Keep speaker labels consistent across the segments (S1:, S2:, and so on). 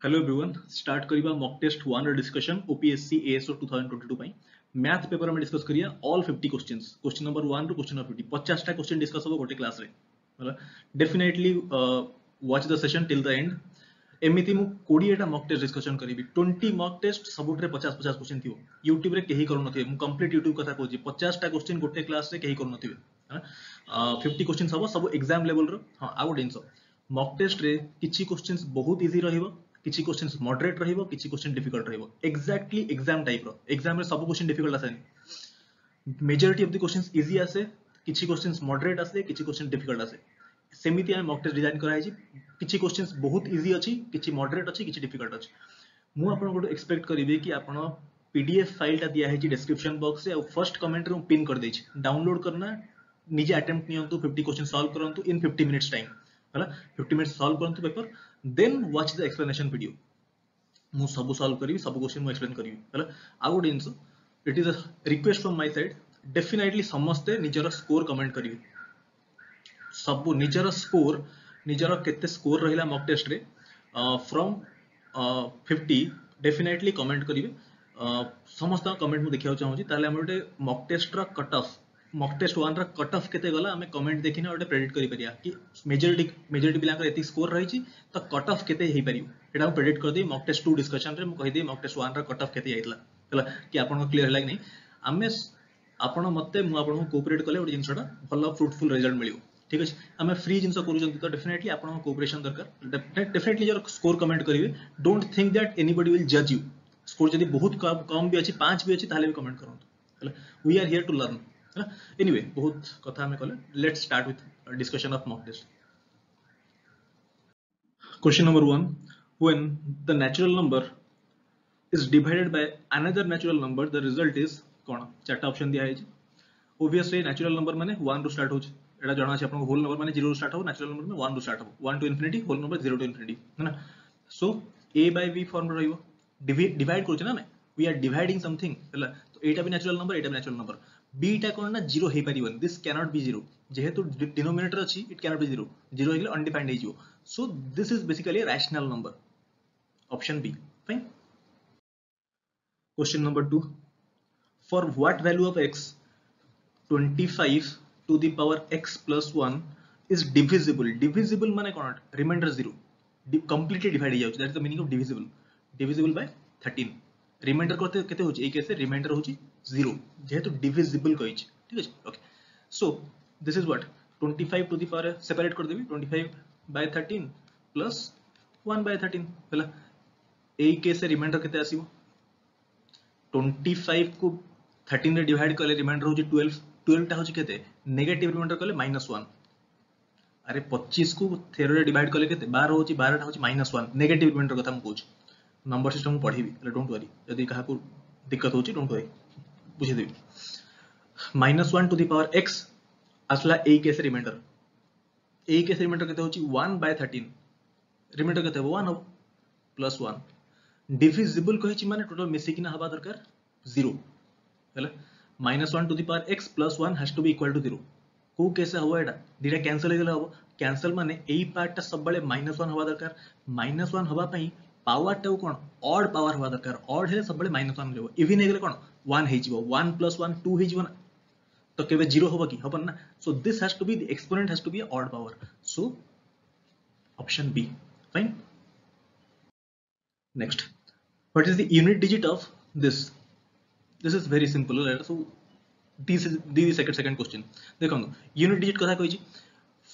S1: Hello everyone start करिबा mock test 1 ର discussion OPSC ASO 2022 ପାଇଁ मैथ पेपर हम डिस्कस करिया ऑल 50 क्वेश्चंस क्वेश्चन नंबर 1 ରୁ क्वेश्चन नंबर 50 50 टा क्वेश्चन डिस्कस हो गोटे क्लास रे होला definitely watch the session till the end एमिति मु 20 टा मॉक टेस्ट डिस्कशन करिबि 20 मॉक टेस्ट सबुठरे 50 50 क्वेश्चन थियो YouTube रे केही करू नथिबे मु कंप्लीट YouTube कथा कहूची 50 टा क्वेश्चन गोटे क्लास रे केही करू नथिबे हां 50 क्वेश्चन सब सब एग्जाम लेवल रो हां आ गोटे इंसो मॉक टेस्ट रे किछि क्वेश्चंस बहुत इजी रहिबो किछि क्वेश्चंस मॉडरेट रहिबो किछि क्वेश्चन डिफिकल्ट रहिबो एक्जेक्टली एग्जाम टाइप रो एग्जाम रे सब क्वेश्चन डिफिकल्ट आसेनी majority of the questions easy आसे किछि क्वेश्चंस मॉडरेट आसे किछि क्वेश्चन डिफिकल्ट आसे सेमिति हम मॉक टेस्ट डिजाइन कराई छि किछि क्वेश्चंस बहुत इजी अछि किछि मॉडरेट अछि किछि डिफिकल्ट अछि मु आपन को एक्सपेक्ट करिवे कि आपन पीडीएफ फाइल टा दिया है छि डिस्क्रिप्शन बॉक्स रे और फर्स्ट कमेंट रे पिन कर दै छि डाउनलोड करना निजे अटेम्प्ट नियंतु 50 क्वेश्चन सॉल्व करंतु इन 50 मिनिट्स टाइम होला 50 मिनिट्स सॉल्व करंतु paper then watch the explanation video मु सब सॉल्व करी सब क्वेश्चन मु एक्सप्लेन करी होला आ गुड इंसो it is a request from my side definitely समस्त निजर स्कोर कमेंट करी सब निजर स्कोर निजर केते स्कोर रहिला मॉक टेस्ट रे फ्रॉम 50 डेफिनेटली कमेंट करिवे समस्त कमेंट मु देखिया चाहूची ताले हम ओटे मॉक टेस्ट रा कट ऑफ मॉक टेस्ट 1 रा कट ऑफ केते गला हमें कमेंट देखिना ओटे प्रेडिक्ट करि परिया कि मेजॉरिटी बिलांकर एति स्कोर रही छि तो कट ऑफ केते हेई परियो एटा हम प्रेडिक्ट कर दी मॉक टेस्ट 2 डिस्कशन रे मु कहि दी मॉक टेस्ट 1 रा कट ऑफ केते आइतला हला कि आपन को क्लियर होला कि नहीं हमें आपन मते मु आपन को कोऑपरेट कले ओटे जिंसटा भलो फ्रूटफुल रिजल्ट मिलियो ठीक अछि हमें फ्री जिंस करू तो डेफिनेटली आपन को कोऑपरेशन दरकार डेफिनेटली जर स्कोर कमेंट करिवे don't think that anybody will जज यू स्कोर जदी बहुत कम भी अछि 5 भी अछि ताले भी कमेंट करंतु हला we are here to learn anyway बहुत कथा हमें कले let's start with discussion of mock test question number 1 when the natural number is divided by another natural number the result is कोन चारटा ऑप्शन दिया है जी obviously natural number माने 1 रो स्टार्ट हो छी एटा जणा छै आपन होल नंबर माने 0 रो स्टार्ट हो नेचुरल नंबर में 1 रो स्टार्ट हो 1 to infinity whole number 0 to infinity है ना so a by b form रहिबो डिवाइड करू छै ना we are dividing something हला तो एटा भी नेचुरल नंबर एटा भी नेचुरल नंबर b टा कोन ना 0 हे परिबन दिस कैनॉट बी 0 जेहेतु डिनोमिनेटर अछि इट कैनॉट बी 0 0 हेले अनडिफाइंड हे जिवो सो this is basically a rational number option b fine question number 2 for what value of x 25 to the power x plus 1 is divisible माने कोन reminder 0 completely divide हो जाउछ that is the meaning of divisible by 13 remainder करते केते होची ए case से reminder होची 0 जेहेतु divisible कहि छी ठीक अछि okay so this is what 25 to the power separate कर देबी 25 by 13 प्लस 1 by 13 हला ए केस से रिमाइंडर केते आसीबो 25 को 13 रे डिवाइड करले रिमाइंडर होची 12 टा होची केते नेगेटिव रिमाइंडर करले -1 अरे 25 को 13 रे डिवाइड करले केते 12 होची 12 टा होची -1 नेगेटिव रिमाइंडर कथा हम कहूची नंबर सिस्टम पढ़ीबी એટલે डोंट वरी यदि कहा को दिक्कत होची डोंट वरी बुझे देबी -1 टू द पावर x असला a केस रिमाइंडर केते होची 1 by 13 रिमाइंडर केते 1 हो प्लस 1 डिविजिबल कहिची माने टोटल मिसी किना हबा दरकार 0 हैला -1 to the power x plus 1 has to be equal to 0 को कैसे हबो एटा दिटा कैंसिल हेगला हबो कैंसिल माने एई पार्ट ता सब बळे -1 हबा दरकार -1 हबा पई पावर टा कोन ऑड पावर हबा दरकार ऑड हेले सब बळे -1 लेबो इवन हेगले कोन 1 हे जिवो 1 प्लस 1 2 हे जिवो तो केबे 0 होबा की हबन ना so this has to be the exponent has to be odd power so option B fine next what is the unit digit of this is very simple right so this is the second question देखो unit digit कथा कहै छी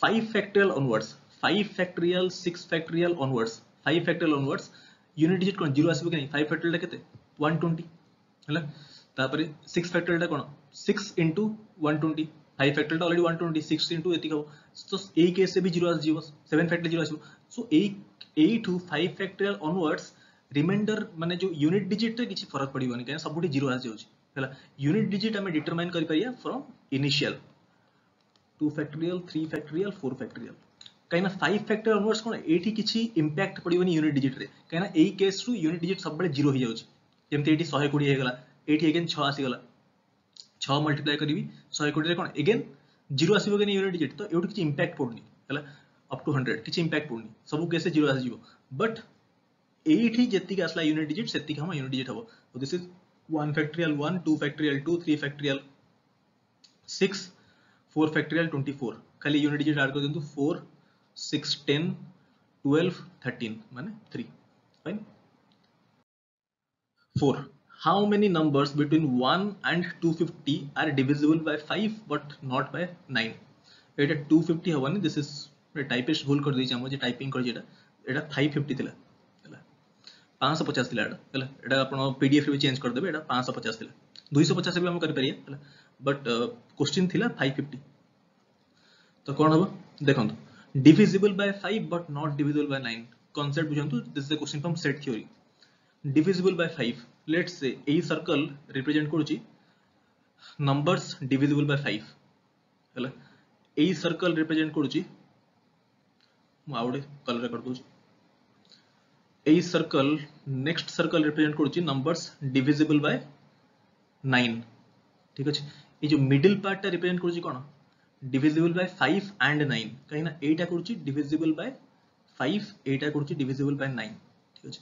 S1: 5 factorial onwards 5 factorial 6 factorial onwards 5 factorial onwards unit digit कोन 0 आसीबो कि नहीं 5 factorial टा केते 120 हला तापरे 6 factorial टा कोन 6 into 120 5 factorial टा ऑलरेडी 120 6 into एति हो तो ए केस से भी 0 आस जीवो 7 factorial 0 आसीबो सो ए टू 5 factorial onwards रिमाइंडर माने जो यूनिट डिजिट रे किछि फरक पड़िबोनी के सबुठी 0 आ जाउची हला यूनिट डिजिट हमें डिटरमाइन करि परिया from initial 2 factorial 3 factorial 4 factorial काइना 5 फैक्टोरियल ऑनवर्ड्स कोन एठी किछि इंपैक्ट पड़िबोनी यूनिट डिजिट रे काइना एई केस रु यूनिट डिजिट सब बळे 0 हो जाउची जेमते एठी 120 हे गला एठी अगेन 6 आसी गला 6 मल्टीप्लाई करबी 120 रे कोन अगेन 0 आसीबो के यूनिट डिजिट तो एठी किछि इंपैक्ट पड़नी हला अप टू 100 किछि इंपैक्ट पड़नी सब केस से 0 आसी जिवो बट एठी जेतिक आसला यूनिट डिजिट सेतिक हम यूनिट डिजिट हबो तो this is 1 factorial 1 2 factorial 2 3 factorial 6 4 factorial 24 खाली यूनिट डिजिट ऐड कर देंतु 4 6 10 12 13 माने 3 fine 4 how many numbers between 1 and 250 are divisible by 5 but not by 9 Etah 250 हवनी this is typist भूल कर दी हम जे टाइपिंग कर जेटा एटा 550 थिला हला 550 थिला एटा हला एटा आपण पीडीएफ रे चेंज कर देबे एटा 550 थिला 250 भी हम कर परिया हला बट क्वेश्चन थिला 550 तो कोन हबो देखंतु divisible by 5 but not divisible by 9 concept बुझंतु this is the question from set theory divisible by 5 let's say a circle represent करूची नंबर्स डिविजिबल बाय 5 हला ए सर्कल रिप्रेजेंट करूची मु आउडे कलर रे कर दूची ए सर्कल नेक्स्ट सर्कल रिप्रेजेंट करूची नंबर्स डिविजिबल बाय 9 ठीक अछि ए जो मिडिल पार्ट ता रिप्रेजेंट करूची कोन डिविजिबल बाय 5 एंड 9 कहिना एटा करूची डिविजिबल बाय 5 एटा करूची डिविजिबल बाय 9 ठीक अछि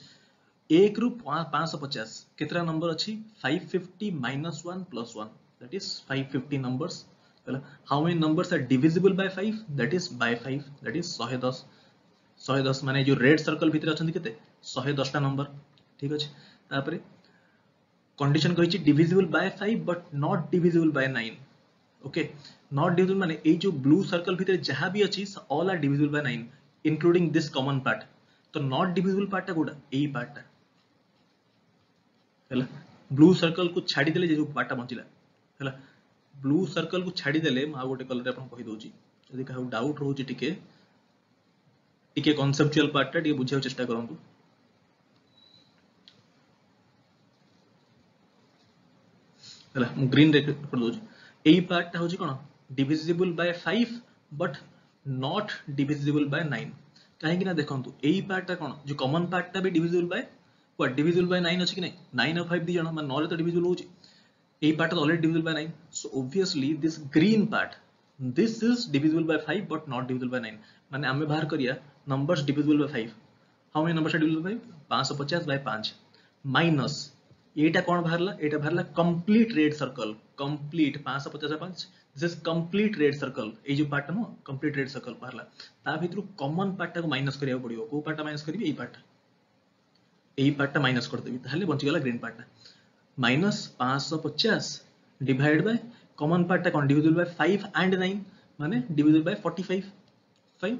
S1: 1 रु 550 केतरा नंबर अछि 550 minus 1 plus 1 that is 550 numbers how many numbers are divisible by 5 that is by 5 that is 110 माने जो रेड सर्कल भितर अछंती केते 110 टा नंबर ठीक अछि तापरे कंडीशन कहिछि divisible by 5 but not divisible by 9 okay not divisible माने ए जो ब्लू सर्कल भितर जहां भी अछि all are divisible by 9 including this common part तो नॉट डिविजिबल पार्ट टा कोडा एई पार्ट टा हला ब्लू सर्कल को छाडी देले जे पार्ट टा बंचिला हला ब्लू सर्कल को छाडी देले मा गोटे कलर रे अपन कहि दोची यदि का डाउट रहउची टिके कांसेप्चुअल पार्ट टा टिके बुझिया चेष्टा करंतु हला ग्रीन रे कर दोची एई पार्ट टा होची कोन divisible by 5 but not divisible by 9 काहे कि ना देखंतु एई पार्ट टा कोन जो कॉमन पार्ट टा भी divisible by what divisible by 9 अछि कि नै 9 और 5 दी जण माने 9 रे तो डिविजिबल होची ए पार्ट तो already divisible by 9 so obviously this green part this is divisible by 5 but not divisible by 9 माने हमें बाहर करिया numbers divisible by 5 how many numbers are divisible by 550 by 5 minus एटा कोन बाहरला एटा बाहरला complete red circle complete 550 by 5 this is complete red circle ए जो पार्ट न कंप्लीट रेड सर्कल बाहरला ता भितरु कॉमन पार्ट को माइनस करिया पड़ियो को पार्ट माइनस करिवे ए पार्ट एई पार्ट माइनस कर देबी ताहले बंची गला green part minus 550 divide by common part कोन डिविजिबल बाय 5 एंड 9 माने divisible by 45 5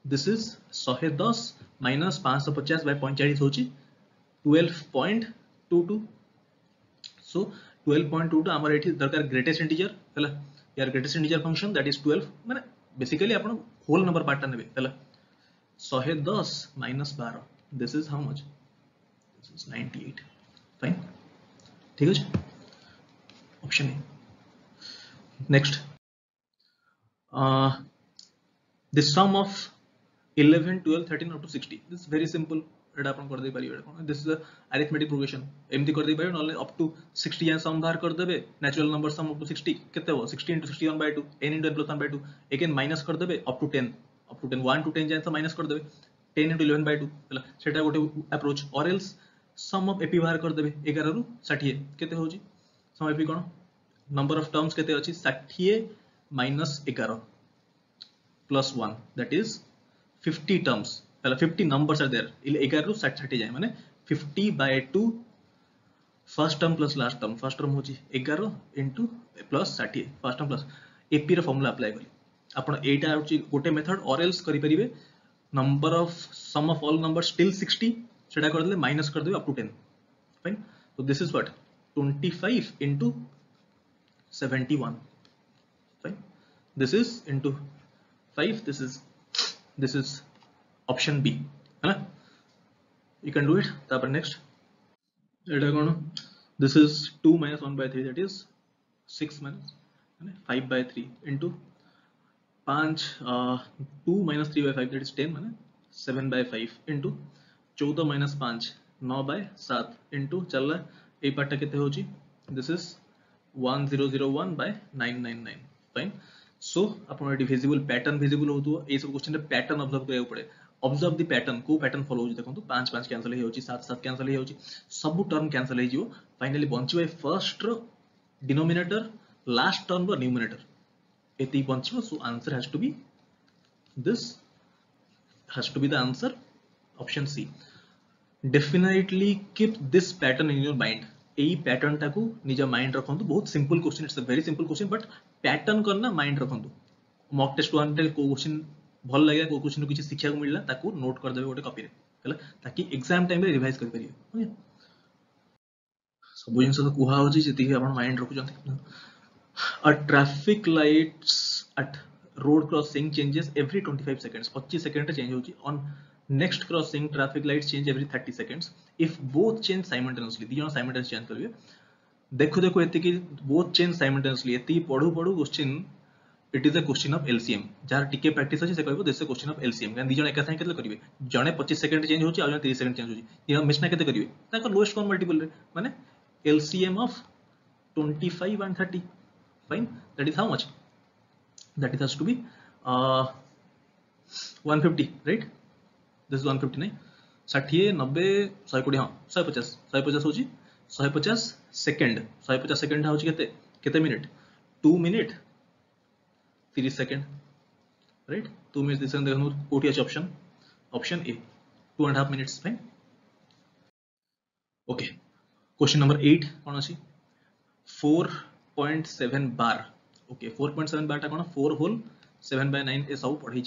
S1: this is 110 minus 550 by 45 होची 12.22 सो 12.22 हमर एठी दरकार ग्रेटेस्ट इंटीजर हला यार greatest integer function that is 12 माने बेसिकली आपण होल नंबर पार्ट ता नेबे हला 110 minus 12 this is how much 98 fine ठीक है option A next this sum of 11 12 13 up to 60 this very simple एटा अपन कर दे पारियो एटा दिस इज अरिथमेटिक प्रोग्रेशन एमती कर दे पारियो नले अप टू 60 या सम बाहर कर देबे natural number sum up to 60 केते हो 60 * 61/2 n * n + 1/2 अगेन माइनस कर देबे अप टू 10 1 to 10 जाय तो माइनस कर देबे 10 * 11/2 हला सेटा गोटे अप्रोच और एल्स सम ऑफ एपी बाहर कर देबे 11 रु 60 केते होजी सम एपी कोन नंबर ऑफ टर्म्स केते अछि 60 - 11 plus 1 that is 50 terms पहला 50 numbers are there 11 रु 60 जाय माने 50/2 first term plus last term first term होची 11 into plus 60 first term plus AP रे फार्मूला अप्लाई करी आपण एटा होची गोटे मेथड और एल्स करि परिबे number of sum of all numbers till 60 सेटा कर देले माइनस कर देबे up to 10 fine so this is what 25 into 71 fine this is into 5 this is option B है ना you can do it तापर next Etah cone this is 2 - 1/3 that is 6 minus 5/3 into 5 2 - 3/5 that is 10 माने 7/5 into 14 - 5 9/7 into चलला ए part केते होची this is 1001/999 fine so upon eighty visible pattern visible होतो ए सब question रे पैटर्न ऑब्जर्व करिया पड़े ऑब्जर्व द पैटर्न को पैटर्न फॉलो हो देखो 5 5 कैंसिल हो 7 7 कैंसिल हो सब टर्म कैंसिल हो फाइनली बंचिबो फर्स्ट रो डिनोमिनेटर लास्ट टर्म रो न्यूमिनेटर एती बंचिबो so answer has to be this has to be the answer option C definitely keep this pattern in your mind AE pattern टाकू निज माइंड रखंतु बहुत simple question it's a very simple question but pattern करना mind रखंतु mock test 1 रे को question भल लागै को question किछि शिक्षा को मिलला ताकू नोट कर देबे गोटे कॉपी रे हला ताकि एग्जाम टाइम रे रिवाइज कर परियो सब जिंस तो कुहा होची जति आपण माइंड रखु जंती a traffic lights at road crossing changes every 25 seconds 25 second change होची on next crossing traffic lights change every 30 seconds if both change simultaneously दी जण simultaneously चेंज करबे देखो देखो एति कि both change simultaneously एति पढु पढु question it is a question of LCM जार टिके प्रैक्टिस अछि से कहबो दिस क्वेश्चन ऑफ एलसीएम कारण दी जण एका संगे केते करिवे जणे 25 सेकंड चेंज होची आ जणे 30 सेकंड चेंज होची दी जण मिसना केते करिवे ताको लोएस्ट कॉमन मल्टीपल रे माने LCM of 25 and 30 fine that is how much that is has to be 150 right this is 150 नहीं 60 90 120 हां 150 होची 150 सेकंड 150 सेकंड होची केते minute 2 minute 30 second right 2 minute 30 second देखो कोठी अछि option A 2.5 minutes fine okay question number 8 कोन अछि 4.7 बार okay 4.7 बार टा कोन 4 होल 7/9 ए सब पढ़ाई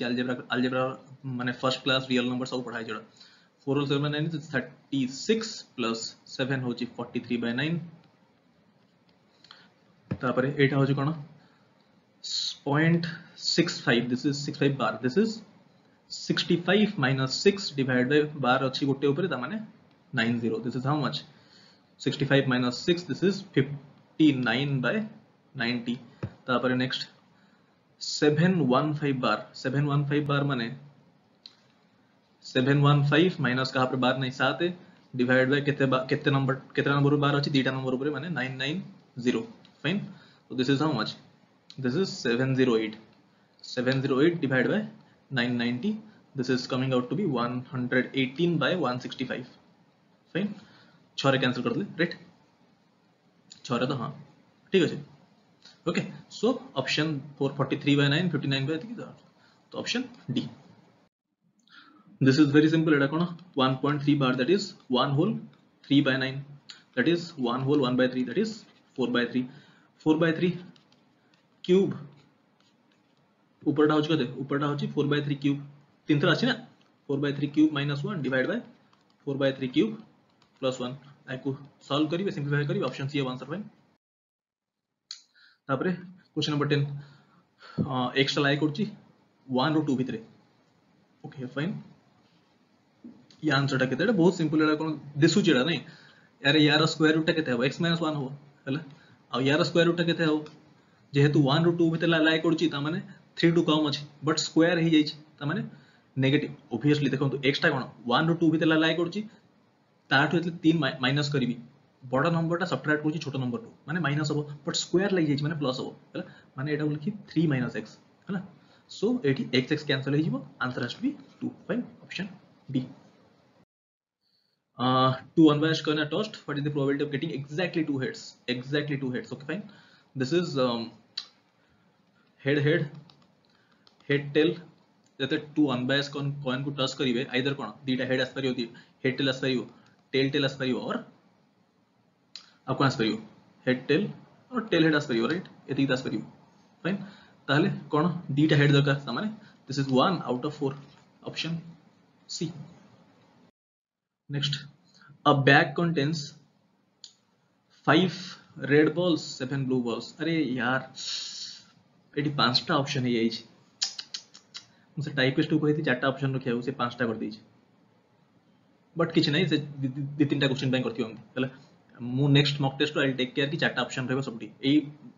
S1: अलजेब्रा माने फर्स्ट क्लास रियल नंबर सब पढ़ाई जड़ा 4 होल 7/9 इज 36 प्लस 7 होची 43/9 तापरे एटा होची कोन 0.65 this is 65 bar this is 65 minus 6 divided by बार अछि गोटे ऊपर ता माने 90 this is how much 65 minus 6 this is 59 by 90 तापर नेक्स्ट 715 बार माने 715 माइनस कहा पर बार नहीं 7 डिवाइड बाय केते नंबर बार अछि दीटा नंबर ऊपर माने 990 fine so this is how much this is 708 divided by 990 this is coming out to be 118 by 165 fine छरे कैंसिल कर दे राइट छरे तो हां ठीक अछि okay so option 443 by 9 59 by 3 तो option D this is very simple एटा कोन 1.3 बार that is 1 whole 3 by 9 that is 1 whole 1 by 3 that is 4 by 3 cube ऊपरटा होची कते ऊपरटा होची 4 by 3 क्यूब तीन थरा अछि ना 4 by 3 cube minus 1 divide by 4 by 3 cube plus 1 आइको solve करिवे सिंपलीफाई करिवे ऑप्शन सी आंसर फाइन तापरे क्वेश्चन नंबर 10 एक्स्ट्रा लाई करछि 1 और 2 भितरे ओके फाइन या आंसरटा केते एटा बहुत सिंपल एटा कोन दिसु जेडा नै यार यार स्क्वायर रूट केते हो x - 1 हो हला आ यार स्क्वायर रूट केते हो जेहेतु 1 और 2 भितरे लाई करछि ता माने 3 टू कम अछि बट स्क्वायर हे जाइछि ता माने नेगेटिव ऑब्वियसली देखंतु x टा कोन 1 और 2 भितरे लाई करछि ताठो एतले 3 माइनस करबी बड़ा नंबरटा सब्ट्रैक्ट करछि छोटो नंबर टू माने माइनस हो बट स्क्वायर लागि जाइछि माने प्लस हो हला माने एटा लिखि 3 - x हला सो एटी x x कैंसिल हो जिवो answer has to be 2 fine option D to unbiased coin are tossed what is the probability of getting exactly two heads okay fine this is head tail जते to unbiased coin को touch करिवे either कोन दीटा head आस परियो head tail आस परियो tell आस परियो और अब कोन आस परियो head tail और टेल हेड आस परियो राइट एति आस परियो फाइन ताले कोन दीटा हेड दरकार माने this is 1 out of 4 option C next a bag contains 5 red balls 7 blue balls अरे यार एटी पांचटा ऑप्शन है यही मुझे टाइपिस्ट को कही थी चारटा ऑप्शन रखिया उसे पांचटा कर दीजिए बट किछ नहीं से दि तीनटा क्वेश्चन बैंक करथियो हम हला मु next mock test I take care की चारटा ऑप्शन रहबो सबटी ए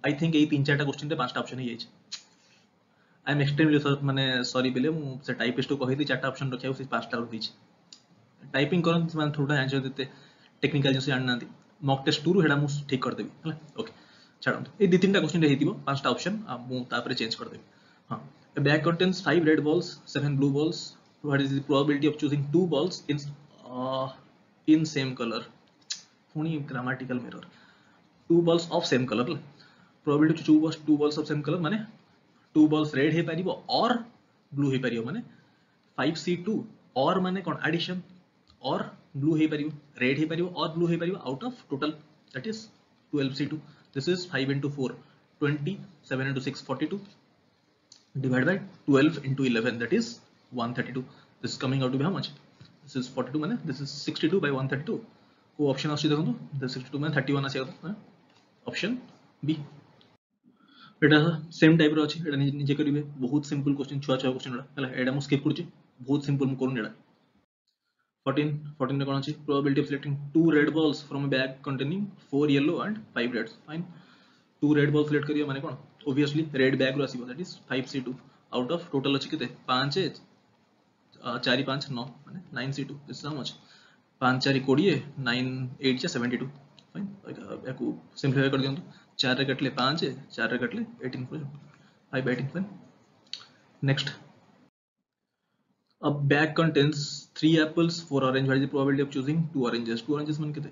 S1: आई थिंक ए तीन चारटा क्वेश्चन रे पांचटा ऑप्शन है यही आई एम एक्सट्रीमली माने सॉरी बेले मु से टाइपिस्ट को कही थी चारटा ऑप्शन रखिया उसे पांचटा कर दीजिए टाइपिंग करन से थोड़ा आंसर देते टेक्निकल जैसे जानना थी मॉक टेस्ट 2 हेडा मु ठीक कर देबी हला ओके छाडम ए दि तीनटा क्वेश्चन रे हेतिबो पांचटा ऑप्शन आ मु तापरे चेंज कर देबी हां a bag contains 5 red balls 7 blue balls what is the probability of choosing two balls in same color पुणी grammatical mirror two balls of same color probability to choose two balls of same color माने two balls red hey पारिबो or blue हे पारिबो माने 5c2 or माने कोन addition or blue hey पारिबो red hey पारिबो or blue hey पारिबो out of total that is 12c2 this is 5 into 4 20 7 into 6 42 divided by 12 into 11 that is 132 this is coming out to be how much this is 42 माने this is 62 by 132 को option आसी देखो तो 62 में 31 आसी option B एटा same type रो अछि एटा निजे करिवे बहुत सिंपल क्वेश्चन छुआ छुआ क्वेश्चन हला एटा मु स्किप करछि बहुत सिंपल मु करूनी एटा 14 रे कोन अछि probability of selecting two red balls from a bag containing 4 yellow and 5 reds fine two red ball select करियो माने कोन obviously red bag रो आसीबो that is 5c2 out of total अछि केते 5 4 5 9 माने 9c2 this is how much 5 4 20 9 8 चा 72 fine याकू simplify कर दियंतु 4 रे कटले 5 4 रे कटले 18 5 18 fine next a bag contains 3 apples 4 orange what is the probability of choosing two oranges मान केते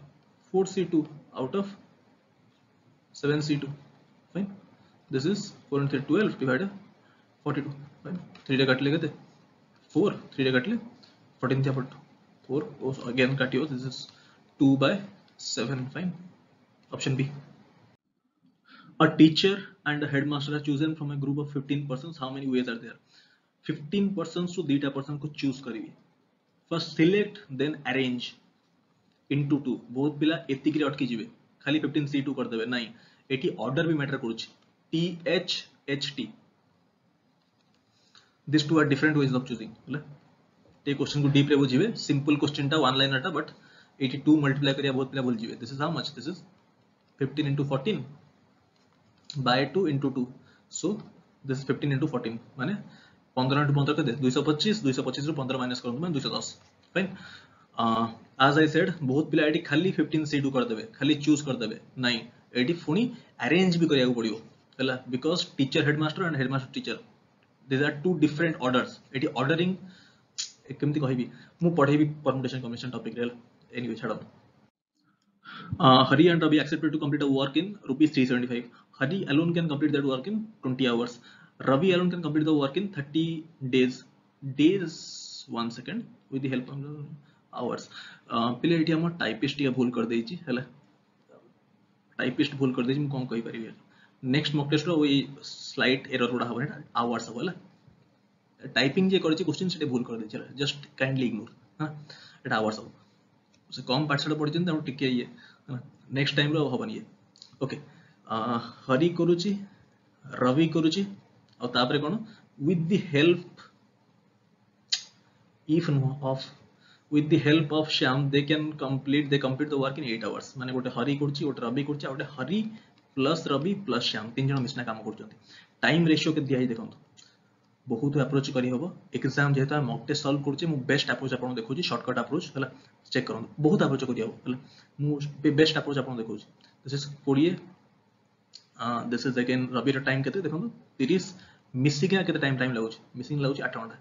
S1: 4c2 out of 7c2 fine this is 4 and 3 12 divided 42 fine 3 रे काटले केते 4 3 रे काटले 14 थे 4 again काटियो this is 2 by 7 fine option B a teacher and a headmaster are chosen from a group of 15 persons how many ways are there 15 persons to data person को choose करिवे first select then arrange into 2 बहुत पिला एतिक रे अटकी जिवे खाली 15c2 कर देबे नाही एठी ऑर्डर भी मैटर करूची THHT these two are different ways of choosing हला ते क्वेश्चन को डीप रे बुझिवे सिंपल क्वेश्चन टा वन लाइनर टा बट 82 मल्टीप्लाई करिया बहुत पिला भूल जिवे this is how much this is 15 into 14 by 2 into 2 so this is 15 into 14 माने 15 into 15 के दे 225 रो 15 माइनस करंतु माने 210 फाइन as I said बहुत पिला एटी खाली 15c2 कर देबे खाली चूज कर देबे नाही एटी फुनी अरेंज भी करिया को पड़ियो हला because teacher headmaster and headmaster teacher these are two different orders eighty ordering केमती कहबी मु पढेबी परमुटेशन कॉम्बिनेशन टॉपिक रे anyway छाडो Hari and Ravi accepted to complete a work in rupees 375 Hari alone can complete that work in 20 hours Ravi alone can complete the work in 30 days 1 second with the help of hours पिले एठी हम typist या भूल कर देछि हला typist भूल कर देछि हम कोन कहि परिबे नेक्स्ट मॉक टेस्ट रो ओई स्लाइड एरर उडा हबे आवर्स हबला टाइपिंग जे करछि क्वेश्चन सेटे भूल कर देछि जस्ट काइंडली इग्नोर हां एटा आवर्स हबो से कम पार्ट सेटा पढि जंत टिके ये नेक्स्ट टाइम रो हबन ये ओके हरि करूछि रवि करूछि और तापरे कोन with the help if with the help of Shyam they complete the work in 8 hours माने गोटे हरि करछि गोटे रवि करछि गोटे हरि प्लस रवि प्लस श्याम तीन जन मिसना काम करछथि टाइम रेशियो के दिया देखंतु बहुत अप्रोच करी हबो एग्जाम जेता मॉक टेस्ट सॉल्व करछि मु बेस्ट अप्रोच आपन देखौछि शॉर्टकट अप्रोच हला चेक करन बहुत अप्रोच करी हबो हला मु बेस्ट अप्रोच आपन देखौछि this is 20 this is again Ravi र टाइम केते देखंतु 30 मिसिंग केते टाइम लागुछि मिसिंग लागुछि 8 घंटा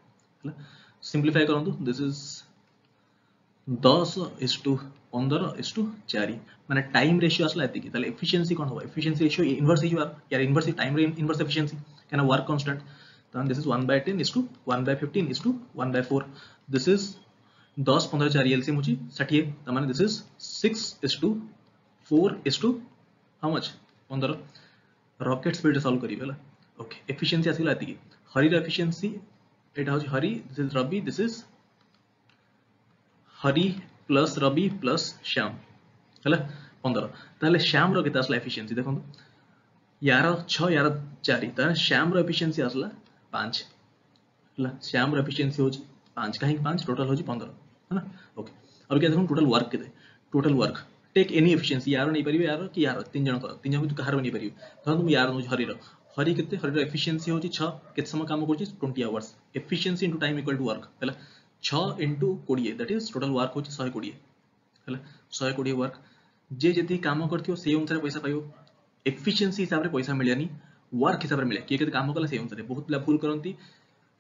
S1: हला सिंपलीफाई करंतु दिस इज 10:15:4 माने टाइम रेशियो आसला एति ताले एफिशिएंसी कोन होबा एफिशिएंसी रेशियो इनवर्स हिजो यार इनवर्स टाइम रे inverse efficiency can work constant then this is 1/10:1/15:1/4 this is 10 15 4 LCM होची 60 त माने this is 6:4 how much 15 rocket speed solve करी बेला ओके एफिशिएंसी आसिला एति हरि र एफिशिएंसी एटा होची Hari this is Ravi this is Hari plus Ravi plus Shyam हला 15 ताले श्याम रो केता आसला एफिशिएंसी देखंतु यार 6 यार 4 त श्याम रो एफिशिएंसी आसला 5 हला श्याम रो एफिशिएंसी होची 5 काहे 5 टोटल होची 15 हला ओके अब क्या देखो टोटल वर्क केते total work take any efficiency यार नहीं परिबे यार कि यार तीन जन तो कहार नहीं परिबे तो तुम यार नो हरि केते हरि रो एफिशिएंसी होची 6 केते समय काम करची 20 hours efficiency into time equal to work हला 6 into 20 that is total work होची 120 हला 120 वर्क जे जति काम करथियो से अनुसार पैसा पाइयो एफिशिएंसी हिसाब रे पैसा मिलियानी वर्क हिसाब रे मिले के केते काम कला से अनुसार बहुत पिला भूल करंती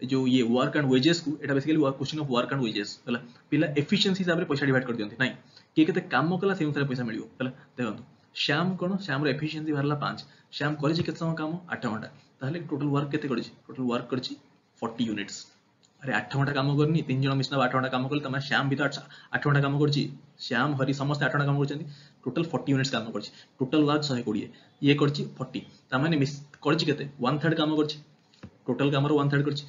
S1: जो ये वर्क एंड वेजेस को एटा basically question of work and wages हला पिला एफिशिएंसी हिसाब रे पैसा डिवाइड कर दियंती नाही के केते काम कला से अनुसार पैसा मिलियो हला देखंतु श्याम कोन श्याम रो एफिशिएंसी भरला 5 श्याम करिछि केते समय काम 8 घंटा ताहले टोटल वर्क केते करिछि टोटल वर्क करिछि 40 यूनिट्स अरे 8 घंटा काम करनी 3 जण मिसना 8 घंटा काम करले तमे श्याम भी तो 8 घंटा काम करछि श्याम हरि समस्त 8 घंटा काम करछन्ती टोटल 40 यूनिट्स काम करछि टोटल वर्क 120 ये करछि 40 तामाने मिस करछि केते 1/3 काम करछि टोटल काम रो 1/3 करछि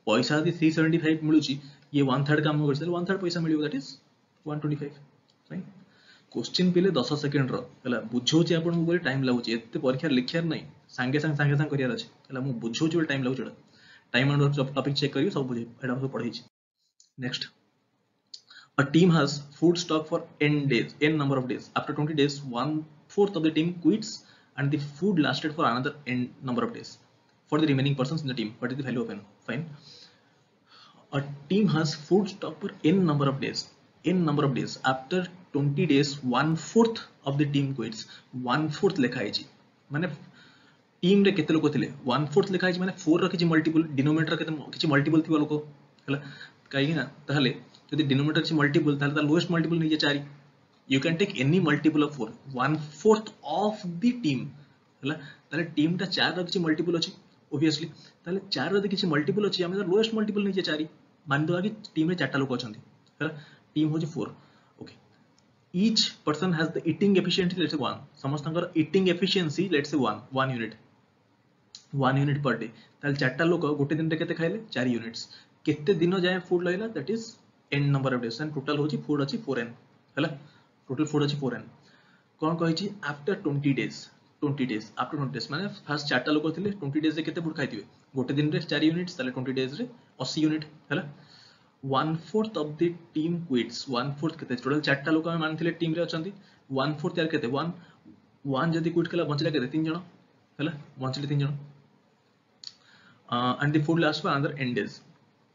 S1: पैसा यदि 375 मिलुची ये 1/3 काम करछि 1/3 पैसा मिलियो दैट इज 125 राइट क्वेश्चन पिले 10 सेकंड रो हला बुझौछि आपन को टाइम लागुची एते परीक्षा लिखियार नै संगे संग करियार अछि हला मु बुझौछि टाइम लागुची टाइम एंड टॉपिक चेक करियो सब बुझे एडा सब पढ़ै छी next a team has food stock for n number of days after 20 days 1/4 of the team quits and the food lasted for another n number of days for the remaining persons in the team what is the value of n fine a team has food stock for n number of days after 20 days 1/4 of the team quits 1/4 लिखा है जी माने team रे केते लोक थिले 1/4 लिखा है माने 4 रो किछि मल्टीपल डिनोमिनेटर केते किछि मल्टीपल थिबा लोक हला काई ना ताहले यदि डिनोमिनेटर किछि मल्टीपल ताहले ता लोएस्ट मल्टीपल नहीं जे 4 you can take any multiple of 4 1/4 of the team हला ताहले टीम ता 4 रो किछि मल्टीपल अछि ऑब्वियसली ताहले 4 रो किछि मल्टीपल अछि हम लोएस्ट मल्टीपल नहीं जे 4 मान दो कि टीम रे 4 टा लोक अछंती हला टीम हो जे 4 okay each person has the eating efficiency let's say 1 समस्तंकर eating efficiency let's say 1 unit per day ताल चारटा लोक गोटे दिन रे केते खाइले 4 यूनिट्स केते दिन जाय फूड लइला that is n number of days and total होची फूड अछि 4n हला टोटल फूड अछि 4n कोन कहै छी आफ्टर 20 डेज आफ्टर 20 डेज माने फर्स्ट चारटा लोक थिले 20 डेज रे केते फूड खाइथिबे गोटे दिन रे 4 यूनिट्स ताले 20 डेज रे 80 यूनिट हला 1/4 ऑफ द टीम क्विट्स 1/4 केते टोटल चारटा लोक हम मानथिले टीम रे अछंती 1/4 यार केते 1 जदी क्विट कला बंचला केते 3 जण हला बंचले 3 जण and the food lasts for another n days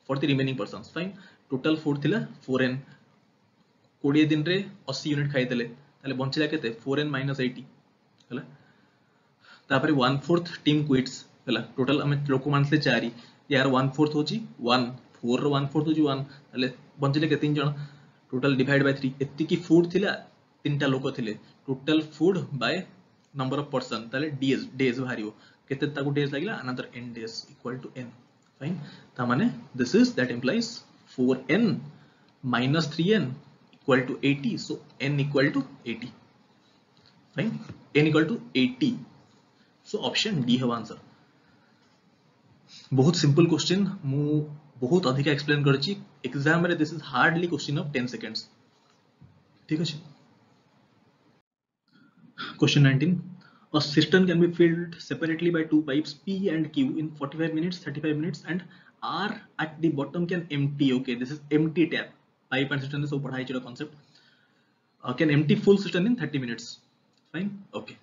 S1: for the remaining persons fine total food थिला 4n 20 दिन रे 80 यूनिट खाइ देले ताले बंचला केते 4n - 80 हला तापरे 1/4 टीम क्विट्स हला टोटल हम लोक मानले 4 यार 1/4 होची 1 4 रो 1/4 होची 1 ताले बंचले के 3 जण टोटल डिवाइड बाय 3 एत्ती की फूड थिला तीनटा लोक थिले total food by number of person ताले डेज भारियो केते ताको डेज लागिला another n days equal to n fine ता माने this is that implies 4n minus 3n equal to 80 so n equal to 80 fine n equal to 80 so option D है answer बहुत simple question मु बहुत अधिक explain करछि exam रे this is hardly question of 10 seconds ठीक अछि question 19 A cistern can be filled separately by two pipes P and Q in 45 minutes, 35 minutes, and R at the bottom can empty. Okay, this is empty tap. Pipe and cistern is so padhai chira concept. Can empty full cistern in 30 minutes. Fine. Okay.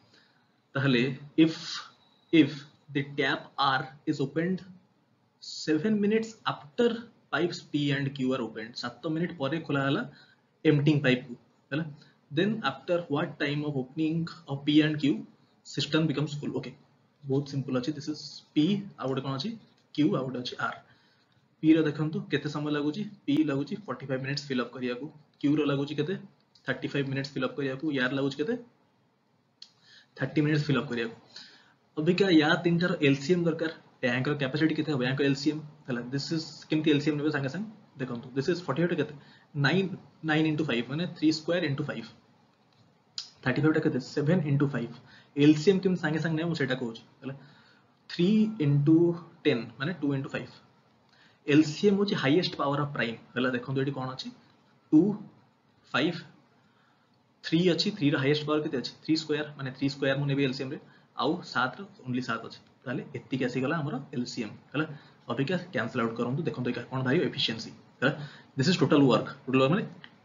S1: Tahale if the tap R is opened 7 minutes after pipes P and Q are opened, 7 minutes pore khola hala emptying pipe ku. Hala. Then after what time of opening of P and Q cistern becomes full okay बहुत simple अछि this is P out कोन अछि Q out अछि R P रो देखंतु केते समय लागुची P लागुची 45 minutes fill up करिया को Q रो लागुची केते 35 मिनिट्स फिल अप करिया को यार लागुची केते 30 मिनिट्स फिल अप करिया को अभी क्या या तीनटा रो LCM दरकार टैंक रो कैपेसिटी केते हो यांक LCM हला दिस इज केमती LCM नेबे संगे संग देखंतु दिस इज 48 केते 9 into 5 माने 3 square into 5 35 टा केते 7 into 5 LCM किम संगे संग ने सेटा कहूछ हला 3 into 10 माने 2 into 5 LCM होची हाईएस्ट पावर ऑफ प्राइम हला देखंतु एटी कोन अछि 2 5 3 अछि 3 रो हाईएस्ट पावर केते अछि 3 स्क्वायर माने 3 स्क्वायर मु नेबे LCM रे आउ 7 रो ओनली 7 अछि ताले एत्ती कैसे गला हमरो LCM हला अभी क्या कैंसिल आउट करंतु देखंतु एका कोन भाई एफिशिएंसी हला दिस इज टोटल वर्क माने